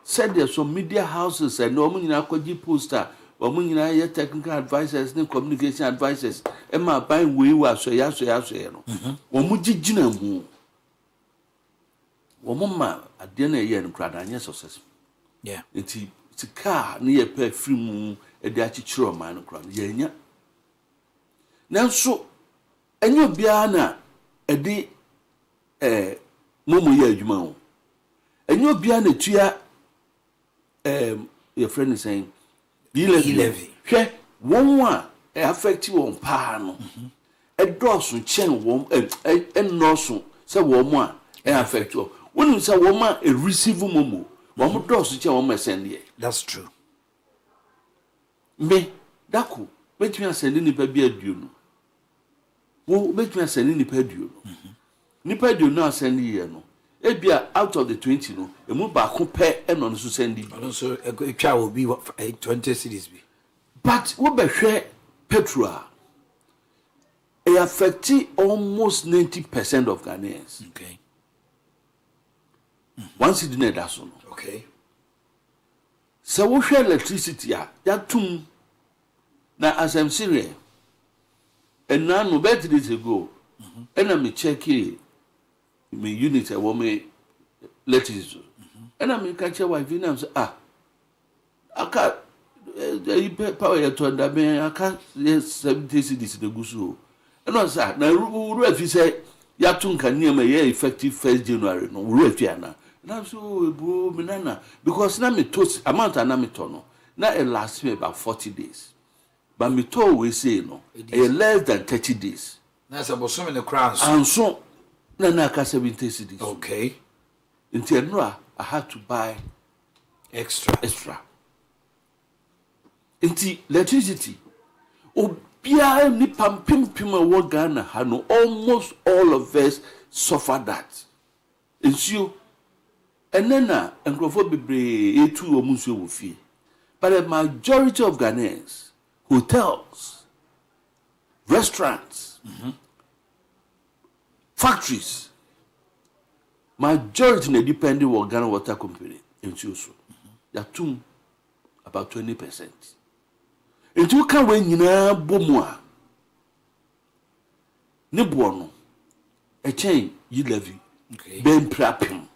said there's some media houses and no money now could poster or money now technical advisors, no communication advisors. Emma buying we were so yes, no. Or Mujijina. Womama at dinner year and crowd and yes, successful. Yeah. It's a car near pay free moon. E chiro man kran yenya nanso enyo bia na e de momo ye adwuma ho enyo bia na tua your friend is saying e-levy hwe won a affect won pa no e doso chen won e noso se won a affect won se won a receive momo won doso chen won send here. That's true. me dako betumi asɛne nipa bi aduo no wo betumi asɛne nipa aduo no nipa aduo no asɛne yɛ no ebia out of the 20 no emu baako pɛ ɛno no so sɛne bi so etwa wo bi 20 cities bi but wo bɛhwɛ petrol it affects almost 90% of Ghanaians. Okay. One city na da so no. Okay. So we share electricity ya tum na as I'm serious. And now no better days ago. And I'm checking my unit I want me electricity. And I'm catch a wife and say I can't power ya to under me I can't 70 cities the gusu. And I said, now, if you say, Yatun can near my effective 1st January, no, Rufiana. And I'm so, Minana, because now me toast amount and amitono. Now it lasts me about 40 days. But me told we say, no, less than 30 days. That's about so many crowns. And so, Nana can 70 cities. Okay. Until now, I had to buy extra. Until electricity. Pia ni pampim wo Ghana ha no almost all of us suffer that. Ensure enena enkrofo bebre etu omunso wo fie. But the majority of Ghanaians, hotels, restaurants, factories, majority na depending on Ghana Water Company ensure so. Yatum about 20%. Nti wo ka we nyina bomu a ne bo no e chen yi levy ben prapim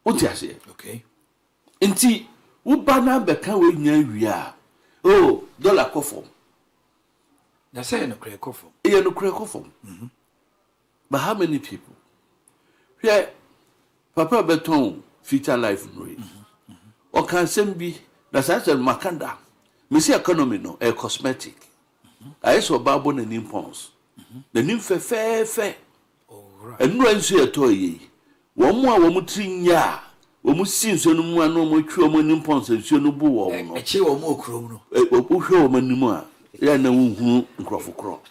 oti ase okay nti wo ba na be ka we nyina wi a oh dollar kofom na say no kre kofom e no kre kofom but how many people here papa beton future life no o kan sem bi that's actually makanda. Me see economy no a cosmetic. I saw babo na nimpons. The nim fe. Oh right. And no enso etoye. Wo mo a wo mo trinya. Wo mo sinso no mu ano mo twa mo nimpons enso no bu wo no. Eche wo mo okrom no. Wo hwe wo manimu a ya na wonhu nkrofo kro.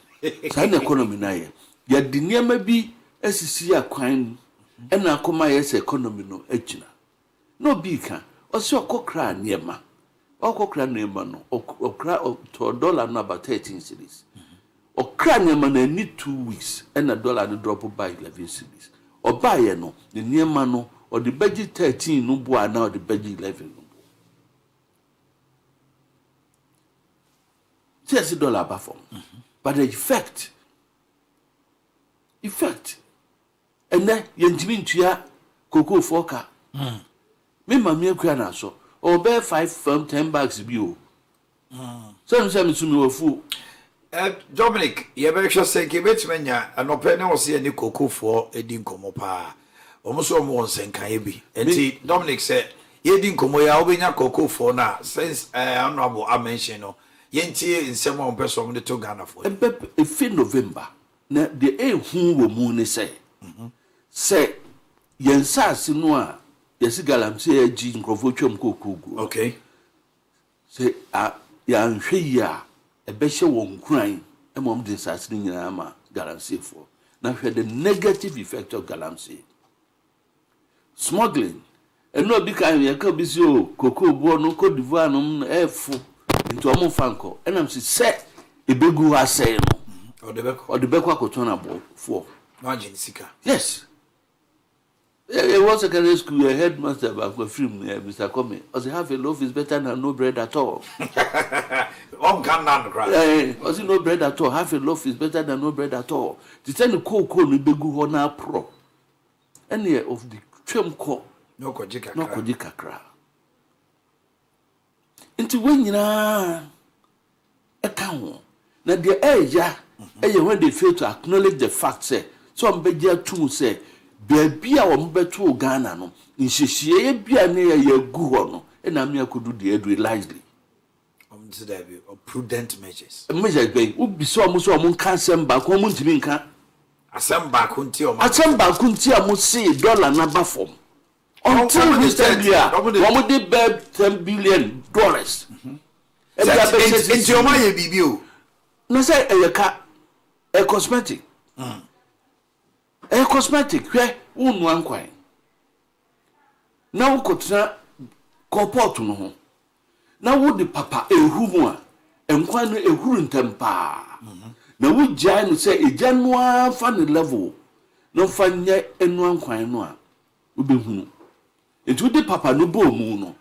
Sai na economy na ye. Ya di niam bi asisi akwan e na akoma yes economy no agina. No bi ka. Osi okokra niema. Okokra niema no okra to dollar no about 13 cedis. Okra niema na need 2 weeks and a dollar no drop by 11 cedis. Obaye no the niema no or the budget 13 no bo now the budget 11 no. $30 dollar form. But the effect and then yentimi ntua cocoa foka. Me mama akua na so o be 5 from 10 bags bi o some sumi wo fu Dominic ye be hwe se ke betimanya anope na wo se ni kokofo edi nkomo pa omo so mo nsenkan ye bi enti Dominic say ye di nkomo ya obenya kokofo na since honorable I mention no ye ntie nsem on person de to Ghana for e fin November na de hu wo mu ni say say yensase no a yes galamsey agi nkrofo twam kokogu okay say ya nhwe ya e be hye won kran e mom de sase ni nyina ma galamsey for na hwe the negative effect of galamsey smuggling and no bi kan ya ka bi si o kokobu no Cote d'Ivoire no efu into omo fanko and am say e begu asay no o de beko akotona bo for no agin sika yes. It was a secondary school, a headmaster back film, Mr. Comey. I said, half a loaf is better than no bread at all. Was no bread at all. Half a loaf is better than no bread at all. The time the cocoa ni begu hona pro. Any of the trim co no kojika. Into when you know a cow. Now the age, when they fail to acknowledge the fact, say, some bedia too say. Baby a wo beto Ghana no nhihie bia na ya gu ho no na me akodu de adu largely to that be prudent measures be ubi so mo kan semba ko mo ntimi nka asem ba ko nti o asem ba ko nti a mo see dollar na ba form until recently wɔn de bɛ $10 billion. Nti ɔmo ayɛ biribi o. Na sɛ ɛyɛ ka cosmetic. Cosmetic hwɛ wonua nkwan. Na wokɔtena kɔpɔt no ho. Na wode papa ehu mu a nkwan no ehuru ntɛm paa. Na wogyae no sɛ egya no afa ne level. No fa nyɛ enua nkwan no a wobɛhunu. Enti wode papa no bɔ mu no.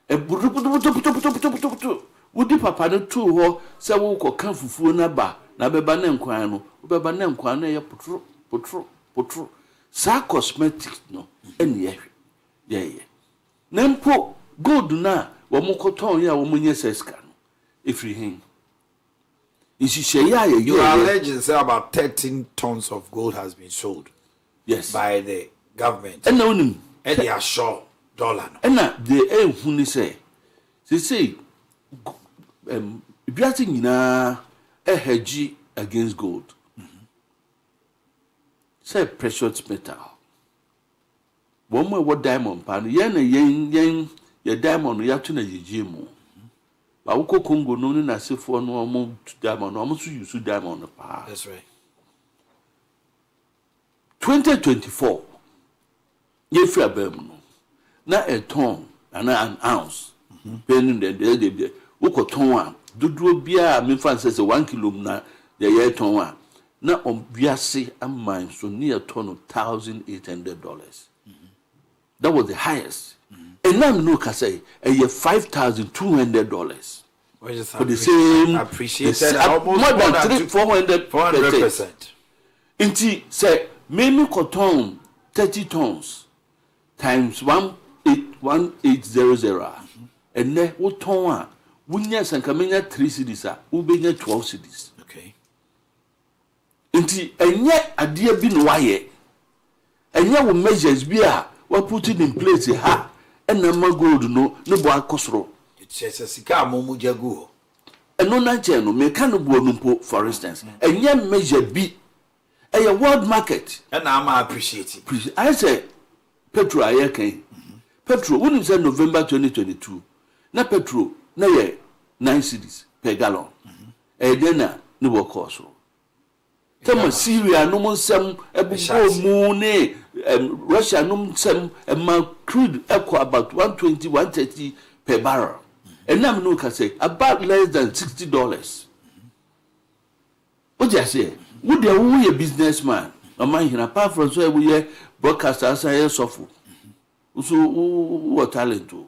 Eburubutubutubutubutubutubutu. Wodi papa no to ho se wo koka fufuo na ba na beba na nkwan no beba na nkwan no ye potro sa cosmetics no ene ye na mpo gold na wo mokoton ya wo munye seska no efri hin ishishe ya ye you are alleging say about 13 tons of gold has been sold, yes, by the government, and no and they are sure dollar no and they ehunu say biati nyina hedge against gold. Say precious metal. One more what diamond pan yen diamond ya to na yeye mu. Ba wo Congo no na sefo no mo diamond no mo so use diamond pa. That's right. 2024 ye free abam no na a ton and an ounce penny the wokoton a dodo bia me fan say 1 kilo na ye ton a na obiase amman so near ton $1,800. That was the highest. And now no can say $5,200 for the same appreciated more than 400%. Inti say me cotton 30 tons times 1800 and ne wo ton a wunya sankamenya 3 cedis a ubenya 12 cedis. Okay. Inti enye ade bi no waye enye wo measures bi a we put it in place ha ena ma gold no ne bo akosoro it's a sika amomu jagu eno na che no me kan bo no po for instance enye measure bi a world market and I'm appreciate it. I say petrol aye kan petrol when say November 2022 na petrol na ye 9 cedis per gallon then na ne bo cost Tama Syria no monsem ebubo mu ne Russia no monsem ma crude equal about 120 130 per barrel. And now no can say about less than $60. What you say? Would they who a businessman? Among him apart from so we hear broadcasters are suffer. So what talent to?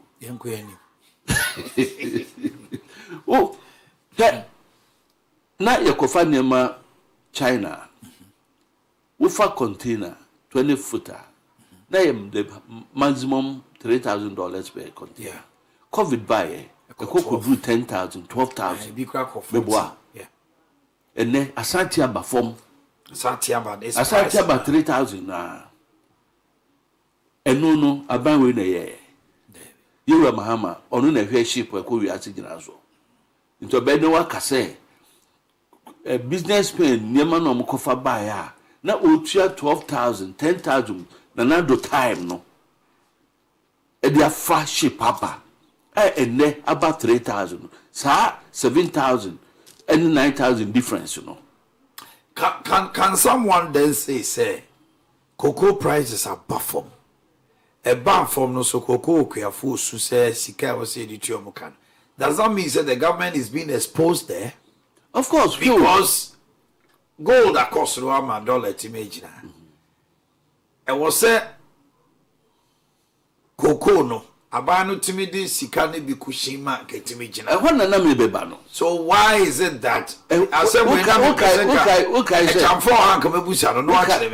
Oh, that na yakofa nema China, Ufa container, 20 footer. Now the maximum $3,000 per container. Yeah. COVID buy a could do 10,000, 12,000. Big crack of yeah. And then Asantia Bafom. Asantia about 3,000. And no, a ban in a year. You were Mahama, on a ship where we are sitting as well. Into a bed, no one can say. A businessman near no kofa buyer na otua 12,000 10,000 na do time no e dia fa ship papa ene about 3,000 sa 7,000 and 9,000 difference you know. Can someone then say cocoa prices are buffer a buffer no so cocoa kuyafo su say sika was say the tuomo kan. Does that mean that the government is being exposed there? Of course, because gold cost $1 to imagine. And was said cocoa no abano timidi sikane bi kushima get imagine. So why is it that I said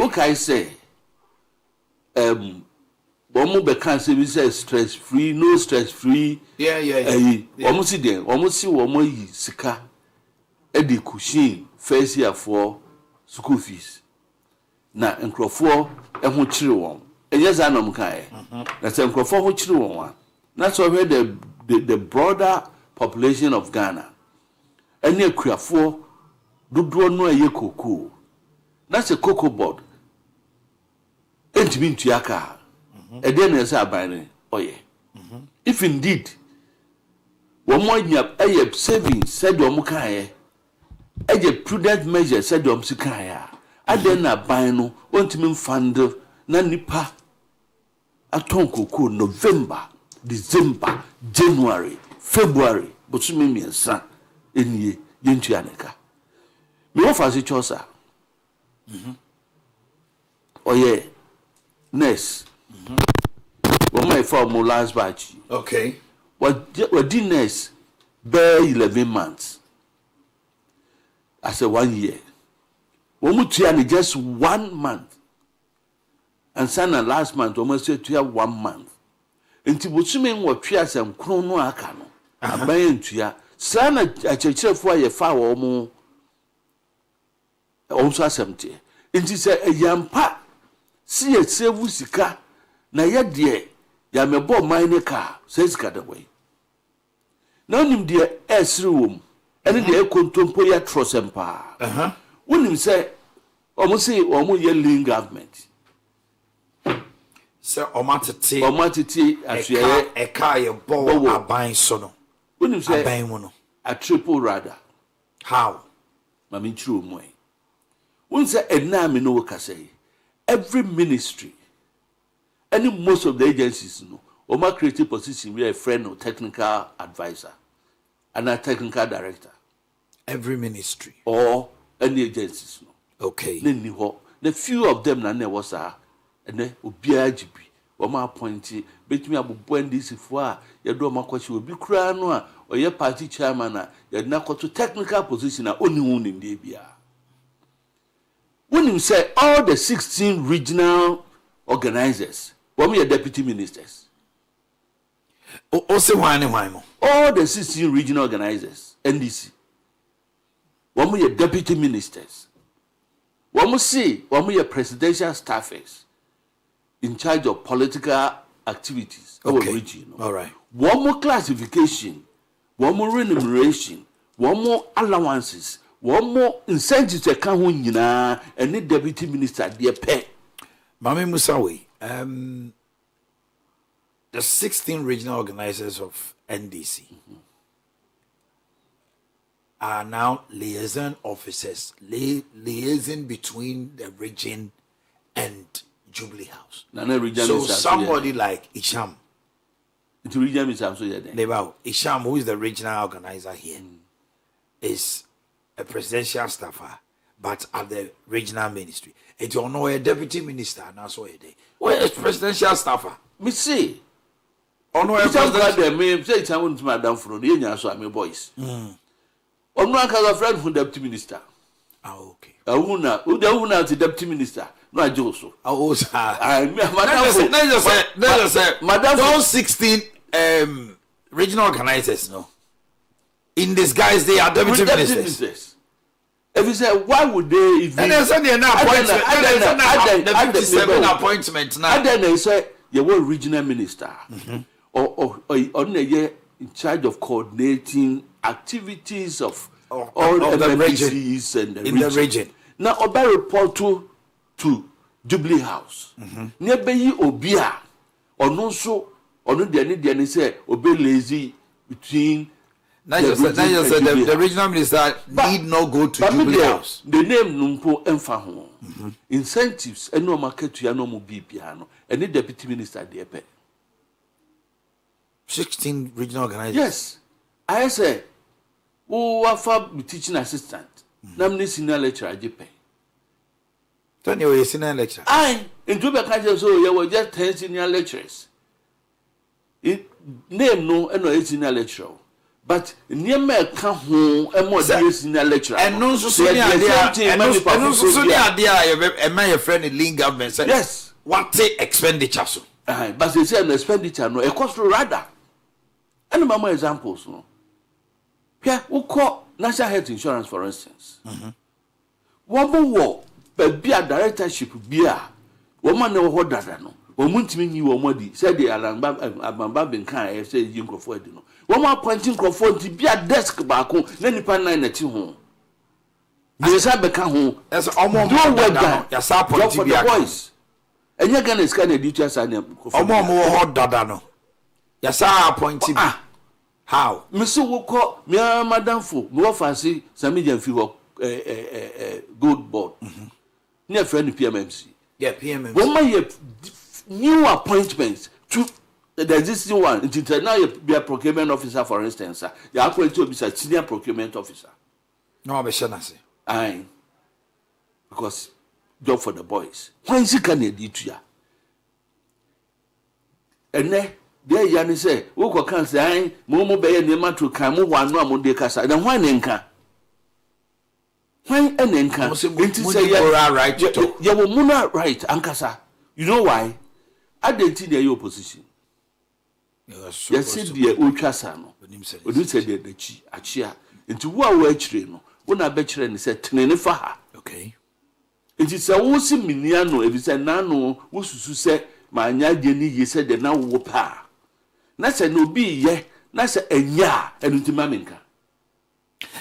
okay say Bomu be can say we say stress free, no stress free. Yeah. Almost see yi sika Ade Kyeɛ first year for school fees. Na nkrofo ho kire won. Enye za na mkae. Na se nkrofo ho kire won. That's where the broader population of Ghana. Ene akuafo dodo no aye cocoa. That's a cocoa board. Entimi ntuaka. Then as a binary, oh yeah. If indeed, one more year, saving, said Omukaya, a prudent measure, said Omsukaya. I then a bino, want me fund, Nanipa, a tonko, November, December, January, February, but to me and son, in ye, Yentianica. Me offer as a chosa. Oh yeah, nurse. What my former last batch. Okay. What did nurse bear 11 months? I said 1 year. When we try just 1 month. And sana last month, almost said to 1 month. Until we see what try some chrono akano. I buy into ya. Sana a church for your fire or more. Also, something. Until say a yampa. See a sevusika. Na ya die ya mebo mine car says cut away. Now nim die room and the contempo ya trosempa. When him say almost say omo ye lean government. Sir Omatiti asye a car your ball a buying sono. When him say buying mono a triple radar. How? Mami true moy. When say a name no ka say every ministry and most of the agencies, Oma creative position, we are a friend or technical advisor and a technical director. Every ministry or any agencies. Okay. The few of them na was and then Obiajibi, Oma appointee, bet me abu this if you do my question will be crano or your party chairman, you're not to technical position, only one in the ABR. When you say all the 16 regional organizers, what we are deputy ministers. Also, why all the 16 regional organizers, NDC. What we are deputy ministers. What we are presidential staffers in charge of political activities. Okay. Our region. All right. One more classification, one more remuneration, one more allowances, one more incentives to account and the deputy minister dear pay. Mami Musawi, the 16 regional organizers of NDC are now liaison officers, liaison between the region and Jubilee House. So somebody like Isham, Isham, who is the regional organizer here, is a presidential staffer, but at the regional ministry. It you know a deputy minister now so a day. Well, it's presidential staffer. Me see. Oh no, I say it's to madam from the Indian so I'm boys. On one kind of friend from deputy minister. Ah, okay. Who the deputy minister? No, I do so. Madam, those 16 regional organizers, no. In disguise, they are deputy ministers. If you say, why would they? If and then send an appointment now. And then they say, you were regional minister, or in charge of coordinating activities of all the regions and the region. Now, Oba report to Jubilee House. Nearby Obia, or no so, or no, they say, Obe lazy between. The regional minister need not go to Jubilee House. The name Numpo Enfaho. Incentives and no market to no piano. And the deputy minister there. 16 regional organizers. Yes. I say, who are teaching assistant. Namely senior lecturer I pay. Don't you a senior lecturer? I in Juba so you were just 10 senior lecturers. It name no and no senior lecturer. But near me come home and more senior lecturer. And no so idea and my friend in lean government said yes. What take expenditure so? But they say an expenditure no a cost rather. And more examples no. Yeah, we call national health insurance for instance. One more but be a directorship be a woman no what that no. Womuntimi ni womodi said the abamba ben kan say yin crofo adi no wo ma appointing crofo ti bia desk ba ko na nipa nine na ti ho ni sa be ka ho that's almost do work ya sa appointing bia Enya Ghana is kind of teachers and Omo hot dada no. Yasa appointed. How? Mr. Woko, me madam fo, no fancy Samidian Fiwo gold board. Near friend PMMC. Yeah, PMMC. When my new appointments to the existing one, until now you be a procurement officer, for instance, you are going to be a senior procurement officer. No, I'm a Aye. Because job for the boys. Why is it can you do to ya? And then there Yanni say, Woko can say, Momo Bay and Yama to Kamu one no de Casa, then why Nenka? Why an Nenka? Right, you will Muna right, Ankasa. You know why? I didn't see the opposition. Yes, said the Ultrasano. When you said the Achia, into what way train, when I bet you and said, Tenefaha. Okay. It is a wusi miniano, if it's a nano, wusu say, my nyadi ye said the now whopa. Nasa no be ye, Nasa and ya, and intimaminka.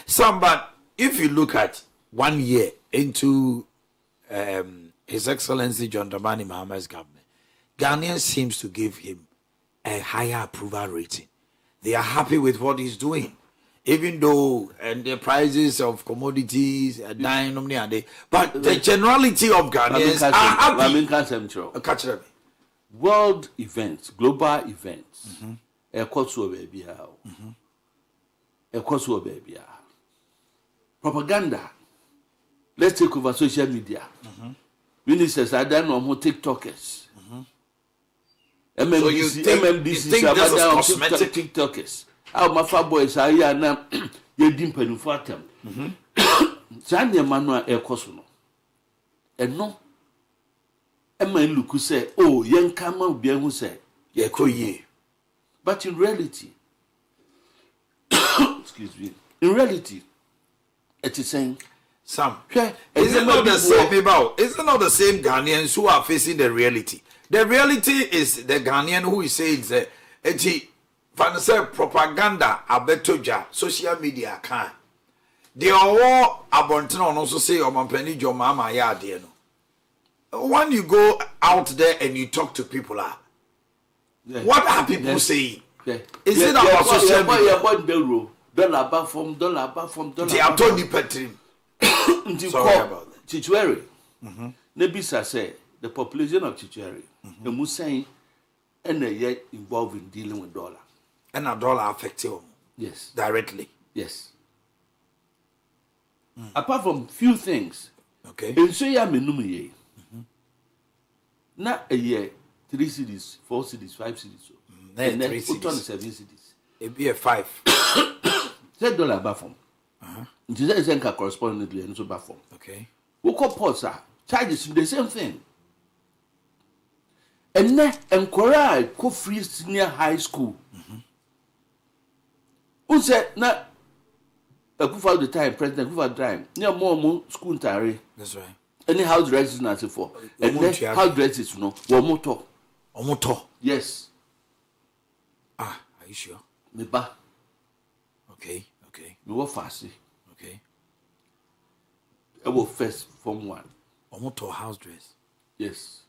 Some, but if you look at 1 year into His Excellency John Dramani Mahama's government, Ghanaians seems to give him a higher approval rating. They are happy with what he's doing. Even though the prices of commodities are dying, but the generality of Ghanaians are happy. World events, global events, propaganda. Let's take over social media. Ministers are done on TikTokers. So you think this is cosmetic? TikTokers. Our Mafa boys are here now. You didn't pay for them. Zania Manua Air Cosuno. And no. A man look who say, oh, young Kama will be able to say, yeah, but in reality, excuse me, in reality, it is saying, Sam, is it not the same people? Is it not the same Ghanaians who are facing the reality? The reality is the Ghanaian who is saying propaganda abetoja social media can. They are all abontin also say Omanhene Yaw Adu-Boakye no. When you go out there and you talk to people, what are people saying? Is it about social media? Dollar from dollar. They are Tony Petrim. Sorry about that. Chichueri. Nebisa say the population of Chichueri, the Musai, and they yet involved in dealing with dollar. And a dollar affects you. Yes. Directly. Yes. Apart from few things. Okay. And so ya menumi. Not a year, 3 cities, 4 cities, 5 cities. And then 7 cities. It be a 5. $10 above from. It is a correspondingly and so above from. Okay. Who call ports charges the same thing. And then encourage co free senior high school. Who said na a good for the time, President Kufa time, near more school tare. That's right. Any house dresses not for. And then house dresses no one motor. Omoto. Yes. Are you sure? Me ba. Okay. Me wo fast. Okay. I will first form 1. Omoto house dress. Yes.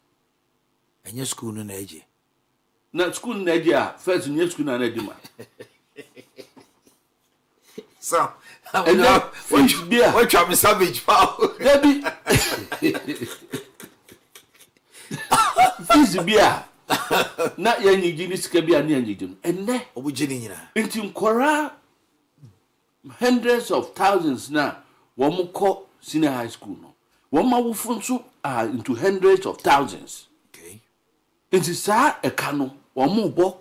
And your school no age. Na school na dia first new school na dia ma. So, and then what try me savage power. Debbie. Fees beer. Na ya nyigi sika bia na nyigi. Enne obugini nyina. Nti nkora hundreds of thousands na wo call senior high school no. Wo ma wo funso are into hundreds of thousands. Okay. Nti sa eka no wo mo bo.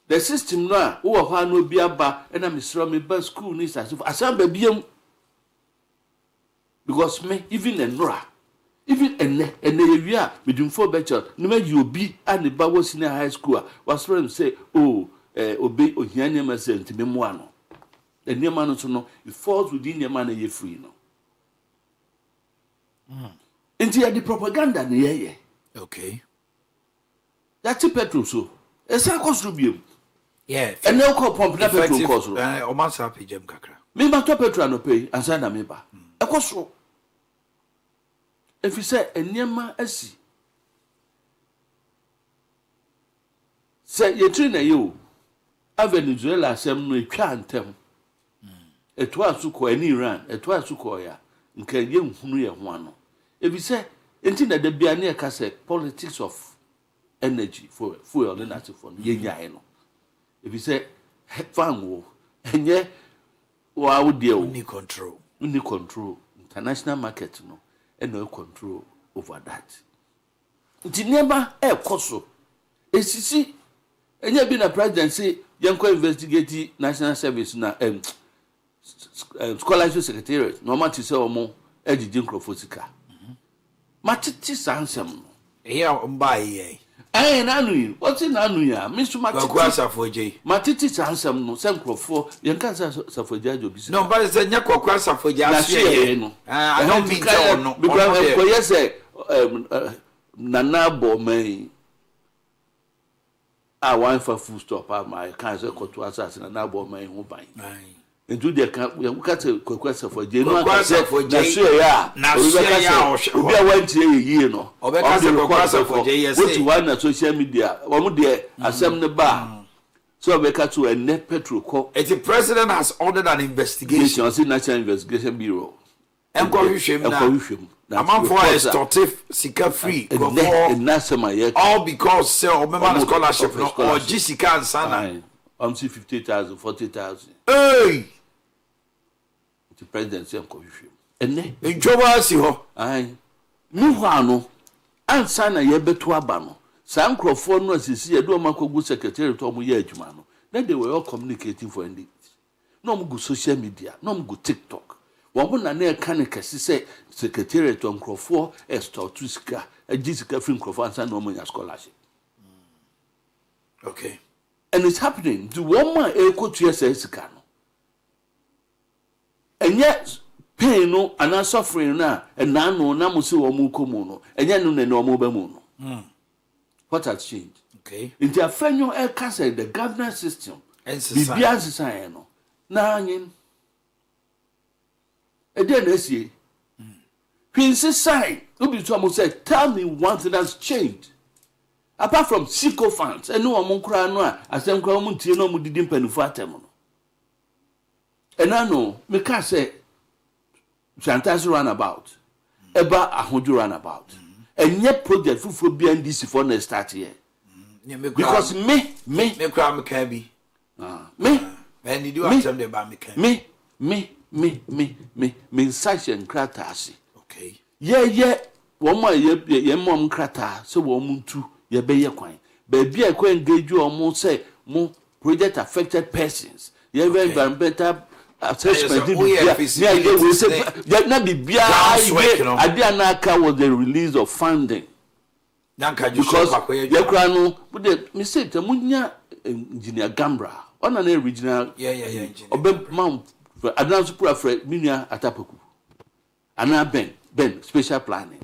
The system no wo ho no bi aba na misro me ba school ni sa asam ba biem. Because me even enra even enne yewia medumfo becho no ma yobi and ba wo senior high school was from say oh obey ohianya ma say ntime mo ano eniema no so no it falls within eniema na ye free no nti ya di propaganda na ye okay that's petrol so esa cost biem yeah and no call pump na petrol cost o man sa pjem kakra me ba to petrol no pay ansa na me ba e cost if you say enyema asi say yetri na you Venezuela asem no etwa antem eto asukọ ani Iran eto asukọ ya nke ye nhunu ye ho ano if you say enti na da bia na e ka say politics of energy for fuel na native for ye nyae no if you say fan wo enye wa wo de o Need control. we need control international market no and no control over that nti neba e koso esisi enye bi na presidency yanko investigate national service na scholarship secretariat no mati se omo ejiji nkrofosika matiti sansem no Here mba ye. nanu yi what's nanu ya misu matiti Kwakwasa foje. matiti sansem no se nkrofo yanka safoje ajobisi No, but it's nya kwakwasa foje na asie. no I don't mean to no. because for yes nana bo mai one for full stop my cancer to assassin nana bo mai ho ban into the we cut kwakwasa foje no Kwakwasa foje. na so ya Na so ya obi a wantie ye no Obeka se kwakwasa foje yes. what one na social media wo de asem ne ba so obeka to a net petrol co The president has ordered an investigation. National Investigation Bureau Enkohwehwem na. Amanfo is tortif sika free. All because say remember scholarship no or Jessica and Sana. See 50,000, 40,000. Hey, The president say enkohwehwem. Enne njoba si ho. ai nu hwa no ansa na ye beto aba no sa nkrofo no asisi ye do makogu secretary to mo ye adwuma no then they were all communicating for indeed no mo go social media no mo go TikTok wo na na ka ne kase say secretary to nkrofo estort to sika agisica free nkrofo ansa no mo nya scholarship. Okay. And it's happening to woman e ko to sika no enye pain no and suffering na and no na mo se wo mu komu no enye no na no mo ba mu no. What has changed? Okay. In the afenyo e ka say the governance system bibia sisan no na anyin e dey na sie pinsi sign obi to am say tell me one thing that's changed apart from sycophants and no am nkura no a asem kura mo ntie no mo didi mpanifu atem no and I know me ka say Chantas runabout eba ahodu runabout and yet project fufu bi NDC for na start here because me kra me can be me and you do attempt the ba me can me section kratasi okay yeah woman ye mom krata so wo muntu ye be ye kwan ba bia ko engage o say mo project affected persons ye environmental assessment na bibia idea na aka was the release of funding because ye kra no but mistake munya engineer Gambra ona na original engineer obem mam advance pura fre minua atapaku ana ben special planning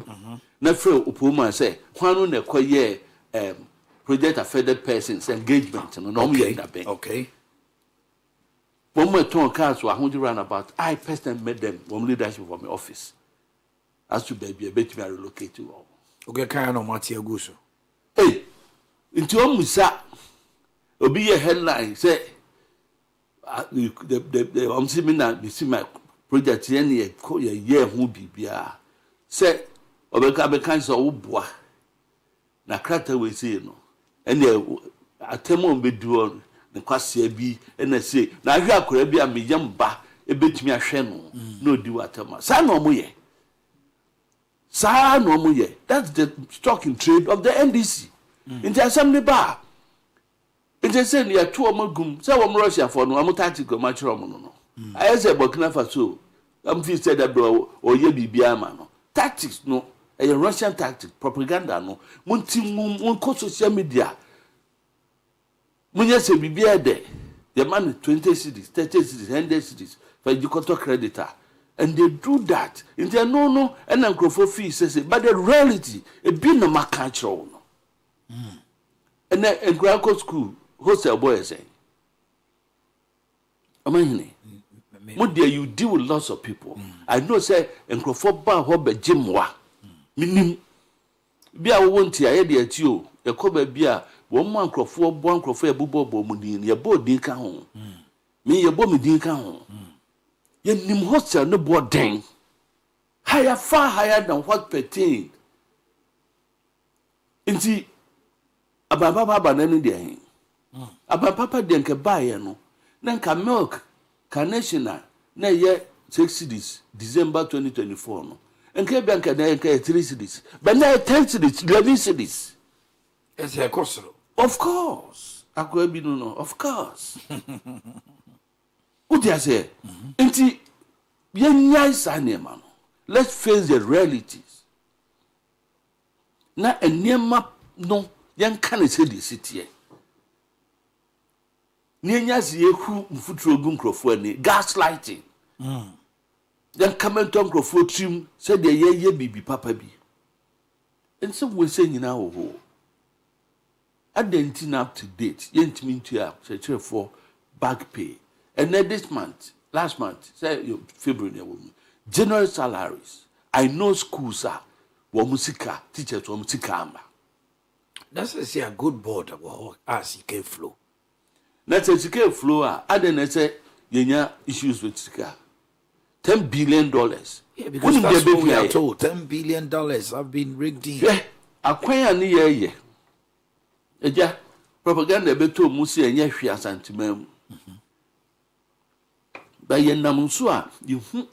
na fre opoma say kwanu na koye project affected persons engagement no no me na ben okay when my ton cars were 100 roundabout, I personally met them from leadership from my office. As to baby, I bet me I relocate to all. Okay, kind of Matia Guso. Hey, into Musa, will be a headline say, I'm seeing that you see my project any a year who be bia. Say, Obeka kinds of bois. Na crater we say no. And a temon be doing. The kwase bi na say na hwe akora bi a meyam ba ebetumi ahwe no no di watama sa no mo ye that's the stock in trade of the NDC into assembly ba into say ya to omagum say wo Russia for no amotactical matchro mo no I say Burkina Faso am fi said that bro o ye bibia ma no tactics no a Russian tactic propaganda no mun ko social media Munya se bibia de the man 20 cities, 30 cities, 100 cities for educator creditor. And they do that. In their no, and then fee says it. But the reality, it be no macacho. And then in Graco school, hostel boy saying, Omanhene, you deal with lots of people. I know say and Crawford bar hobe Jimwa. minim bia wo ntia ye de ati o ye ko ba bia wo mo ankrofo bo ankrofo e bubo mu din ye bo din ka ho me ye bo me din ka ho ye nim hostel no bo den higher far higher than what pertained inti ababa na no de ababa de nke bae no na nka milk carnation na ye 6 cities December 2024 no nke bank na nke 3 cities but now 10 cities 11 cities it's a cost of course akwa no of course udia say inti ye nyai sanema no let's face the realities na enema no yan kan say the city ni nyasi yehu mfuturo gu nkrofo ani gaslighting yan kamento nkrofo trim say the ye bibi papa bi ense we say nyina ho identity up to date yentimi ntua say for back pay and then this month last month say February general salaries I know schools are womusika teachers womusika amba that's a good board about as it can flow. Let's say CK flow I then say yenya issues with CK $10 billion. Yeah, because that's what we are told. $10 billion have been rigged in. Yeah, akwanya ni ye. Eja propaganda beto musi enye hwe asantemam. Ba ye nam nso a ye hu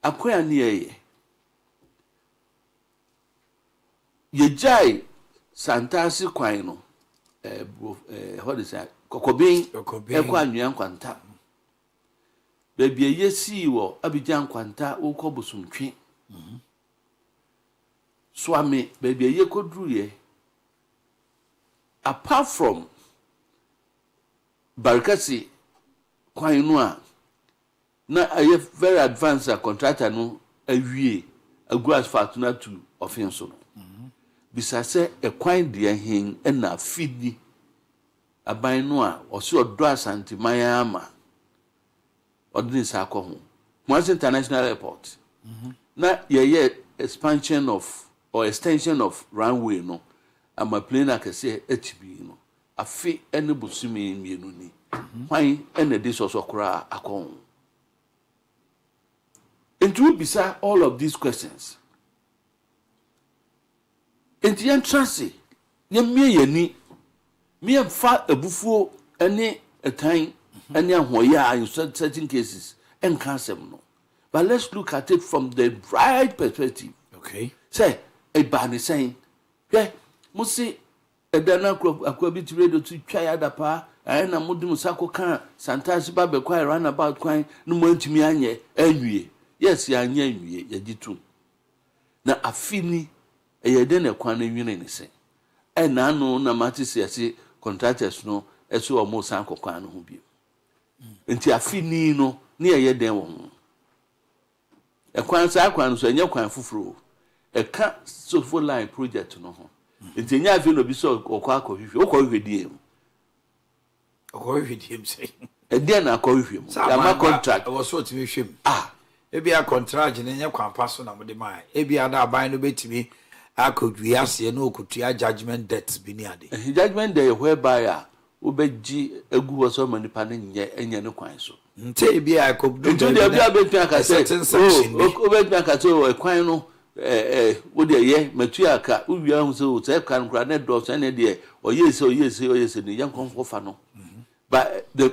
akwanya ni ye. Ye jai santasi kwan no what is that kokobin ekwa anwan kwanta baby yesi wo Abidjan kwanta ukọ bosumtwe swami baby ye kodru ye apart from Barkasi kwan no a na aye very advanced contractor no awie agu asphalt na to offense no bisa se ekwan de hin na fidi aban no a osi odo asante mayama odin sa akọ ho Mwanza International Airport na ye expansion of or extension of runway no ama plane akese atibi no afi ene busumi mienu ni kwan ene de soso kra akọ ho. And to bisa all of these questions enti yan trance ye mie fa ebufuo ene etan ene ahoya in certain cases and cancel no, but let's look at it from the right perspective. Okay, say e ba ne saying yeah musi edana akwa bi radio to twa ya da pa na modum sako kan santas ba be kwa run about kwan no mo ntimi anye anwie yes ya anye anwie ya gitu na afini eye de na kwan na nwene ne se na no na matisi ase contractors no eso o mo san kokwan no ho bi enti afini no ne eye den wo ho kwan sa kwan so enya kwan fufuro ka sofo line project no ho enti enya afi no bi so okwa akọhwehwe okọhwehwe diem say den na akọhwehwe ya ma contract was so to be hwem ebi a contract ne nya kwan paso na mo de mai ebi ada aban no betimi akodua ase na okutua judgment debt bi ni ade judgment day whereby a obeji egu wo so manipa ne enye ne kwan so nte bi a kobudu nte de bi abetu aka say obetu aka say kwan no wo de ye matu aka Owia hu so say kan kra ne do so ne de oyese ni yan kon fa no but the